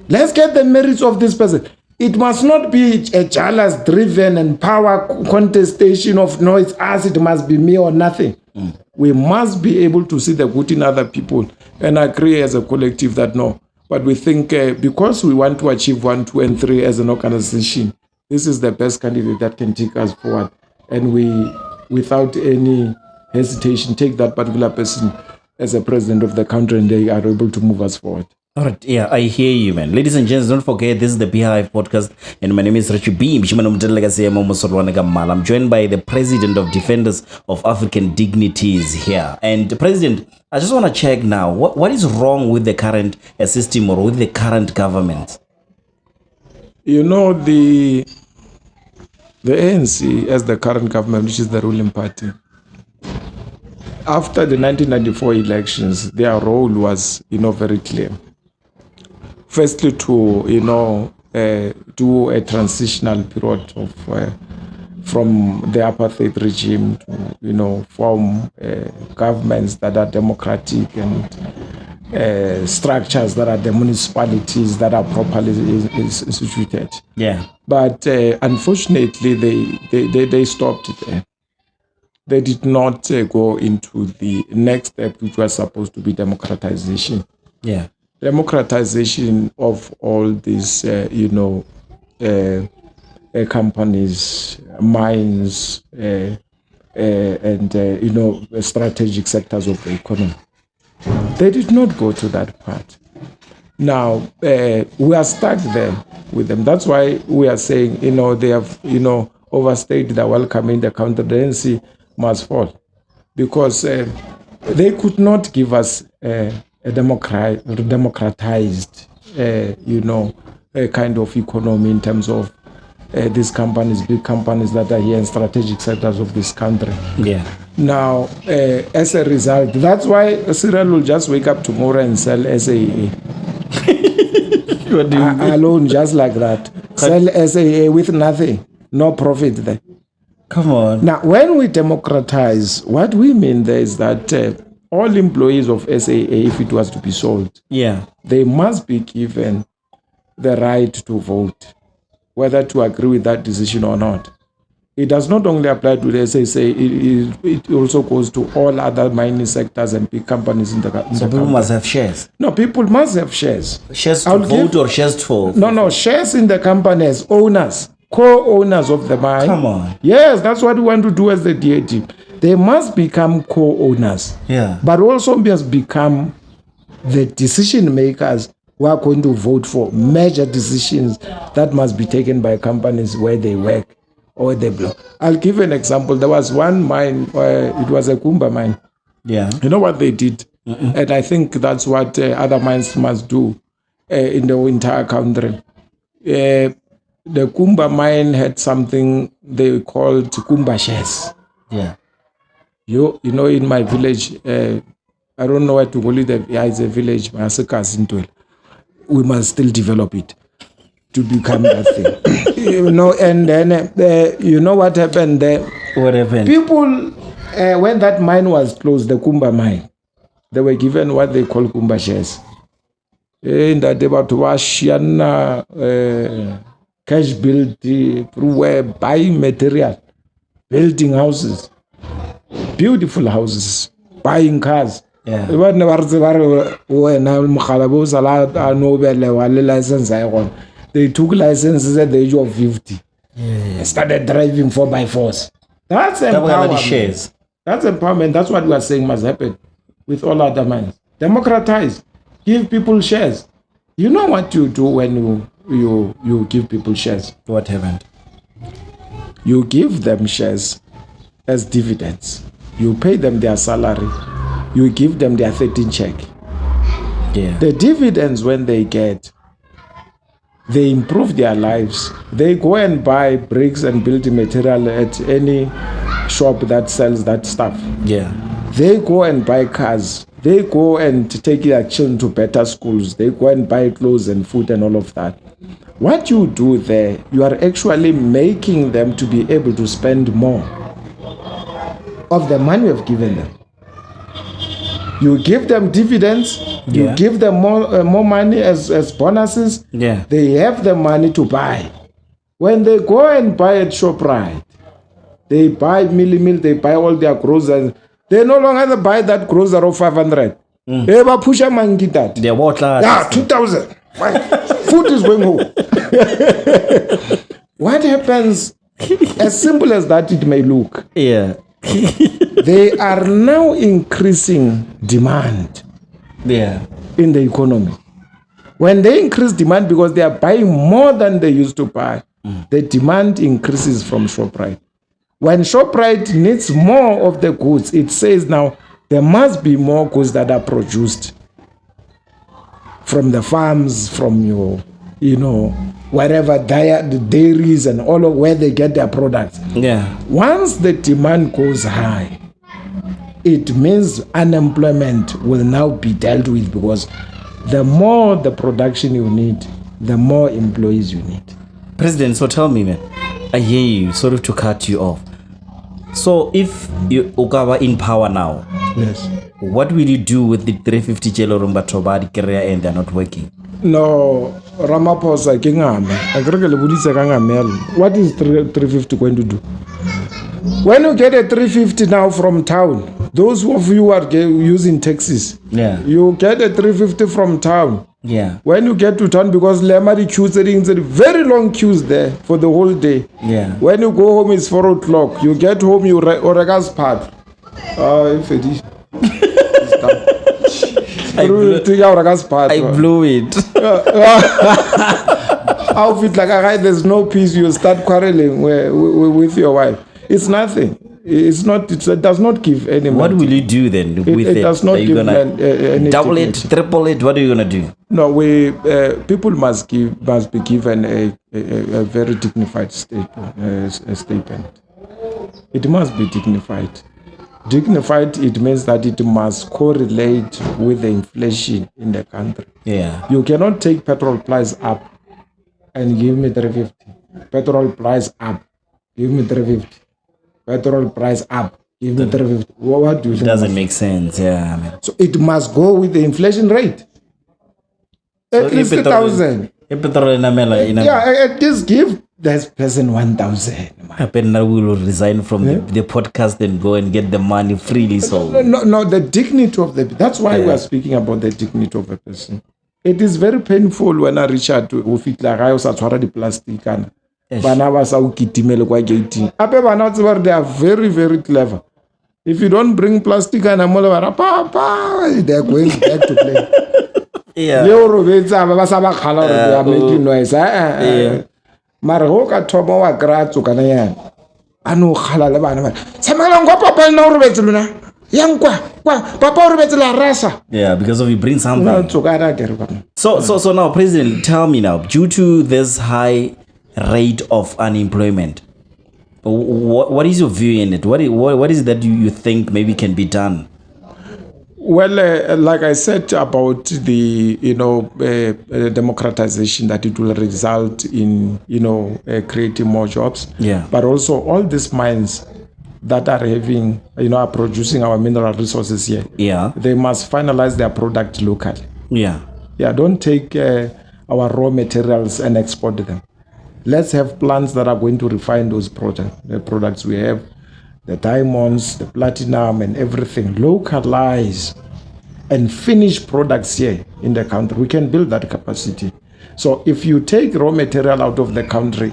Let's get the merits of this person. It must not be a jealous driven and power contestation of no, it's us, it must be me or nothing. We must be able to see the good in other people and agree as a collective that no. But we think because we want to achieve 1, 2, and 3 as an organization, this is the best candidate that can take us forward. And we, without any hesitation, take that particular person as a president of the country and they are able to move us forward. All right, yeah, I hear you, man. Ladies and gents, don't forget, this is the Beehive Podcast, and my name is Richie B. I'm joined by the President of Defenders of African Dignities here. And President, I just want to check now, what is wrong with the current system or with the current government? You know, the ANC as the current government, which is the ruling party, after the 1994 elections, their role was, very clear. Firstly, to do a transitional period of from the apartheid regime to form governments that are democratic and structures that are the municipalities that are properly instituted. Yeah. But unfortunately, they stopped there. They did not go into the next step, which was supposed to be democratization. Yeah. Democratization of all these, companies, mines, and strategic sectors of the economy. They did not go to that part. Now, we are stuck there with them. That's why we are saying, they have, overstayed their welcome in the country. The ANC must fall because they could not give us a democratized, a kind of economy in terms of these companies, big companies that are here in strategic sectors of this country. Yeah. Now, as a result, that's why Cyril will just wake up tomorrow and sell SAA. Alone, just like that. Sell SAA with nothing, no profit there. Come on. Now, when we democratize, what we mean there is that all employees of SAA, if it was to be sold, they must be given the right to vote, whether to agree with that decision or not. It does not only apply to the SAA, it also goes to all other mining sectors and big companies in the country. So people must have shares? No, people must have shares. Shares to vote or shares for? No, shares in the company as owners, co-owners of the mine. Come on. Yes, that's what we want to do as the DAG. They must become co-owners. Yeah. But also must become the decision makers who are going to vote for major decisions that must be taken by companies where they work or they block. I'll give an example. There was one mine, it was a Kumba mine. Yeah. You know what they did? And I think that's what other mines must do in the entire country. The Kumba mine had something they called Kumba shares. Yeah. You know, in my village, I don't know where to call it. It's a village, we must still develop it to become that thing. And then, you know what happened there? What happened? People, when that mine was closed, the Kumba mine, they were given what they call Kumba shares. In that they were to wash cash build, buying material, building houses, beautiful houses, buying cars. Yeah. They took licenses at the age of 50. And started driving 4x4s. That's empowerment. That's empowerment. That's what we are saying must happen with all other mines. Democratize. Give people shares. You know what you do when you give people shares? What happened? You give them shares as dividends. You pay them their salary. you give them their 13 check. Yeah. The dividends when they get, they improve their lives. They go and buy bricks and building material at any shop that sells that stuff. Yeah. They go and buy cars. They go and take their children to better schools. They go and buy clothes and food and all of that. What you do there, you are actually making them to be able to spend more of the money you have given them. You give them dividends. You give them more money as bonuses. Yeah. They have the money to buy. When they go and buy at ShopRite, they buy Milli, they buy all their groceries. They no longer buy that grocery of 500. Ever push a monkey that. They're water. 2,000. Food is going home. What happens, as simple as that it may look, Yeah. they are now increasing demand in the economy. When they increase demand because they are buying more than they used to buy, the demand increases from ShopRite. When ShopRite needs more of the goods, it says now there must be more goods that are produced from the farms, from your, wherever the dairies and all of where they get their products. Yeah. Once the demand goes high, it means unemployment will now be dealt with, because the more the production you need, the more employees you need. President, so tell me, man, I hear you, sort of to cut you off. So if you Ukawa in power now, Yes. what will you do with the 350 Jelo Rumba Tobadi career and they're not working? No, Ramaphosa, what is 350 going to do? When you get a 350 now from town, those of you who are using taxis, you get a 350 from town. Yeah. When you get to town, because Lemari queues, very long queues there for the whole day. Yeah. When you go home, it's 4 o'clock. You get home, you Orega's part. I blew it. There's no peace. You start quarreling with your wife. It's nothing. It's not. It does not give any. What will you do then with it? It does not give any double dignity. it, triple it. What are you gonna do? No, people must be given a very dignified statement. It must be dignified. Dignified, it means that it must correlate with the inflation in the country. Yeah. You cannot take petrol price up and give me 350. Petrol price up, give me 350. Petrol price up, give me 350. What do you think? It doesn't make sense. Yeah. Man. So it must go with the inflation rate. At least 1,000. Yeah, at least give this person 1,000. Now we will resign from the podcast and go and get the money freely. So no, the dignity of the. That's why we are speaking about the dignity of a person. It is very painful when I reach out to Ufitla sa tshwara di plastic kana. Bana ba sa ukitimele kwa gating. Ape bana tseba they are very, very clever. If you don't bring plastic kana mo le bara papa, they are going back to play. Yeah. They are making noise. Mara ho ka thomo wa kratso kana yana. Ano khala le bana ba. Samela ngwa papa na o robetse lona. Yang kwa papa o robetse la rasa. Yeah, because of you bring something. So now, President, tell me now, due to this high rate of unemployment, what is your view in it? What is that you think maybe can be done? Well, like I said about the democratization, that it will result in creating more jobs. Yeah. But also all these mines that are having are producing our mineral resources here. Yeah. They must finalize their product locally. Yeah. Yeah. Don't take our raw materials and export them. Let's have plants that are going to refine those products we have. The diamonds, the platinum, and everything, localize and finish products here in the country. We can build that capacity. So if you take raw material out of the country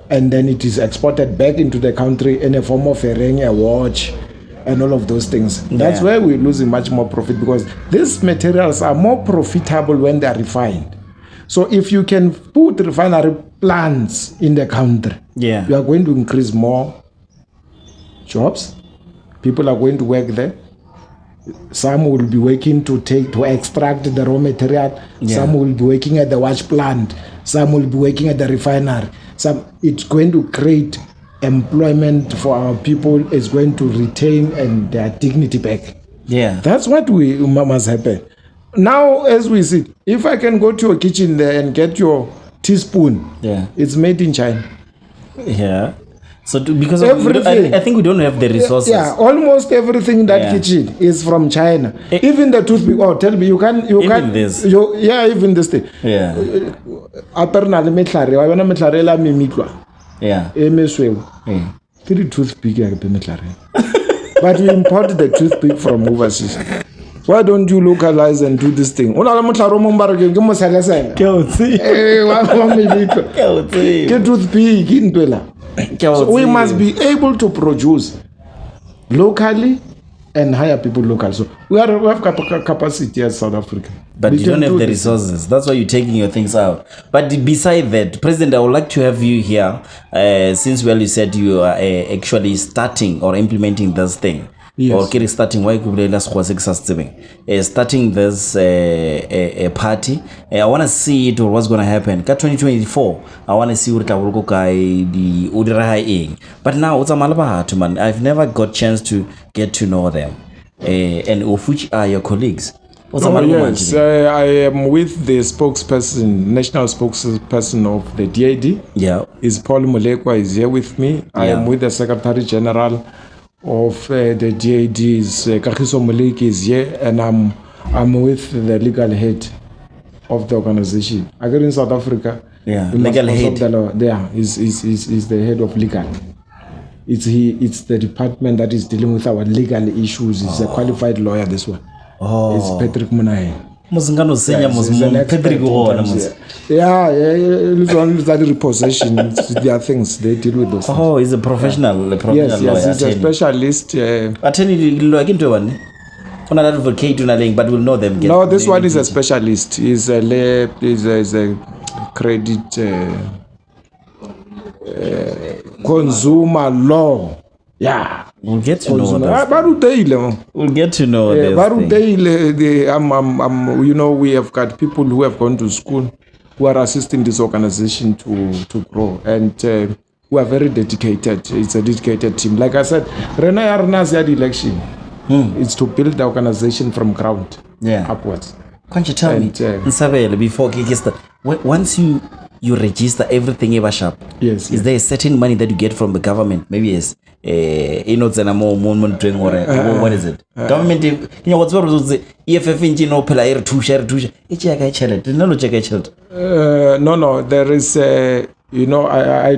and then it is exported back into the country in a form of a ring, a watch, and all of those things, that's where we're losing much more profit, because these materials are more profitable when they are refined. So if you can put refinery plants in the country, you are going to increase more jobs. People are going to work there. Some will be working to extract the raw material. Yeah. Some will be working at the wash plant. Some will be working at the refinery. It's going to create employment for our people. It's going to retain their dignity back. Yeah. That's what must happen. Now, as we see, if I can go to your kitchen there and get your teaspoon, it's made in China. Yeah. So because everything, I think we don't have the resources. Yeah, almost everything in that kitchen is from China. Even the toothpick. Oh, tell me, you can. This. Even this thing. Yeah. Yeah. 3 toothpick. But you import the toothpick from overseas. Why don't you localize and do this thing? So we must be able to produce locally and hire people locally. So we have capacity as South Africa. But you don't have the resources. That's why you're taking your things out. But beside that, President, I would like to have you here, since you said you are actually starting or implementing this thing. Yes. Or starting starting this party. I want to see it or what's going to happen. 2024, I want to see what the Udiraha. But now it's a Malabahat, man. I've never got chance to get to know them. And of which are your colleagues? Yes, I am with the spokesperson, national spokesperson of the DAD. Yeah. Is Paul Molekwa is here with me. I am with the Secretary General of the DAD, Kagiso Moleki is here, and I'm with the legal head of the organization. I got in South Africa. Yeah, legal head. Is the head of legal. It's the department that is dealing with our legal issues. It's a qualified lawyer, this one. It's Patrick Monaheng. Repossession. There are things they deal with those. Oh, he's a professional lawyer. Yes, he's a specialist. Advocate, but we'll know them. No, this one is a specialist. He's a credit consumer law. Yeah. We'll get to know that. We'll get to know this. We have got people who have gone to school who are assisting this organization to grow and who are very dedicated. It's a dedicated team. Like I said, Rena Arna's election. It's to build the organization from ground upwards. Can't you tell me, Nsabele, before once you register everything ever sharp, is there a certain money that you get from the government? Maybe yes. What is it? Government, what's EFF engine no no, there is I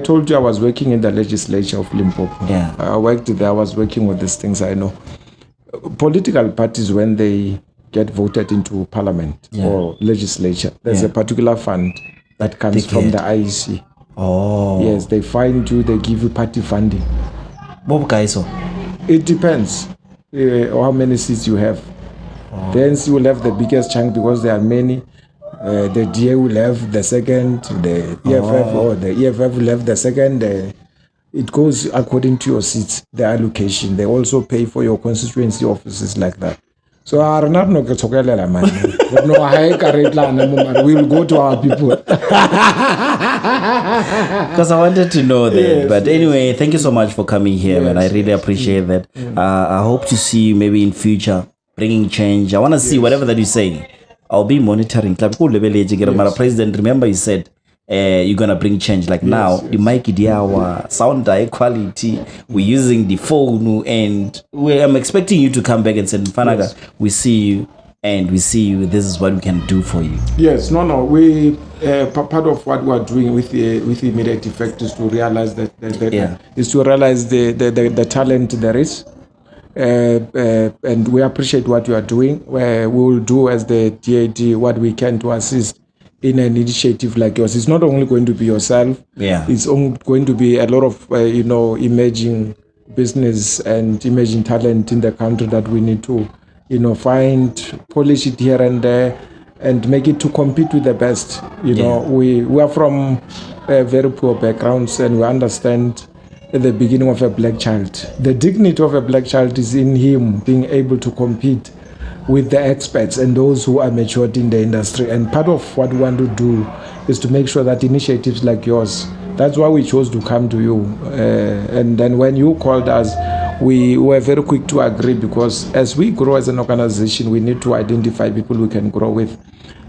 told you I was working in the legislature of Limpopo. I worked there, I was working with these things. I know political parties, when they get voted into parliament or legislature, there's a particular fund that comes from the IEC. Oh. Yes, they find you, they give you party funding. It depends how many seats you have. Then you will have the biggest chunk because there are many. The DA will have the second, the EFF or the EFF will have the second. It goes according to your seats, the allocation. They also pay for your constituency offices like that. So we'll go to our people. Because I wanted to know that. But anyway, thank you so much for coming here, man. I really appreciate that. I hope to see you maybe in future bringing change. I want to see whatever that you're saying. I'll be monitoring. President, remember you said you're gonna bring change. Like now, the mic our sound high quality. We're using the phone, and I'm expecting you to come back and say, Fanaga, we see you, and we see you. This is what we can do for you. Yes, no. We part of what we are doing with the immediate effect is to realize the talent there is. And we appreciate what you are doing. We will do as the DAD what we can to assist in an initiative like yours. It's not only going to be yourself. It's going to be a lot of emerging business and emerging talent in the country that we need to find, polish it here and there, and make it to compete with the best. We are from very poor backgrounds, and we understand at the beginning of a black child. The dignity of a black child is in him being able to compete with the experts and those who are matured in the industry. And part of what we want to do is to make sure that initiatives like yours, that's why we chose to come to you. And then when you called us, we were very quick to agree, because as we grow as an organization, we need to identify people we can grow with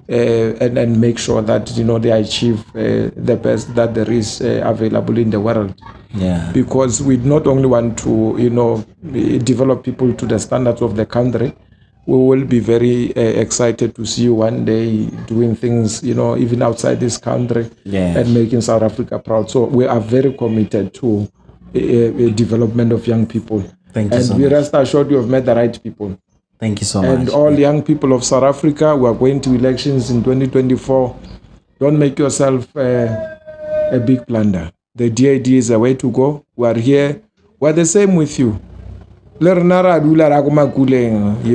and make sure that, you know, they achieve the best that there is available in the world. Yeah. Because we not only want to, you know, develop people to the standards of the country, we will be very excited to see you one day doing things, you know, even outside this country, and making South Africa proud. So we are very committed to development of young people. Thank you and so we much. Rest assured you have met the right people. Thank you so much. And all young people of South Africa who are going to elections in 2024, don't make yourself a big blunder. The DID is a way to go. We are here. We are the same with you. You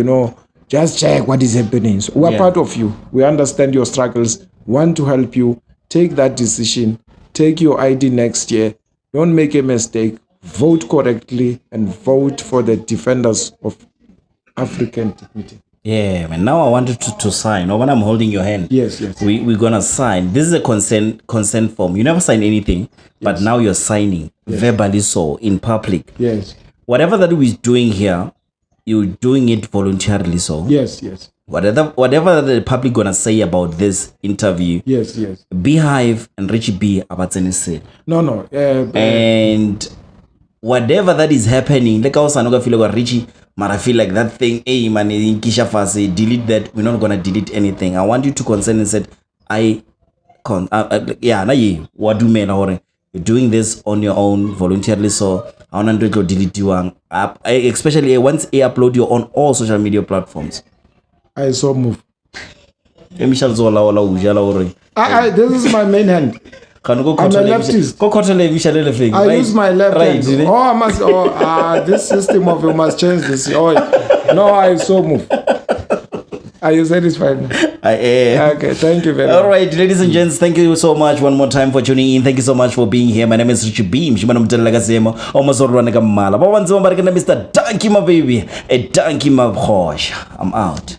know, just check what is happening. So we are part of you. We understand your struggles, want to help you. Take that decision. Take your ID next year. Don't make a mistake. Vote correctly and vote for the defenders of African dignity. Yeah, man. Now I wanted to sign. Or when I'm holding your hand, Yes. We're gonna sign. This is a consent form. You never sign anything, but now you're signing verbally, so in public. Yes. Whatever that we're doing here, you're doing it voluntarily. So Yes. Whatever the public gonna say about this interview. Yes. Beehive and Richie B about said. No. And whatever that is happening, like I was not feel like Richie, but I feel like that thing, hey man, in Kisha Fase, delete that. We're not gonna delete anything. I want you to consent and said, what do men or you're doing this on your own voluntarily, so I want to delete you up, especially once I upload you on all social media platforms. I saw move. This is This is my main hand. I'm a leftist. I use my left hand. I must. This system of you must change this. No, I so move. Are you satisfied? Okay, thank you very much. All right, ladies and gents, thank you so much one more time for tuning in. Thank you so much for being here. My name is Richie Beam. Mr. Donkey, my baby. A donkey, my gosh. I'm out.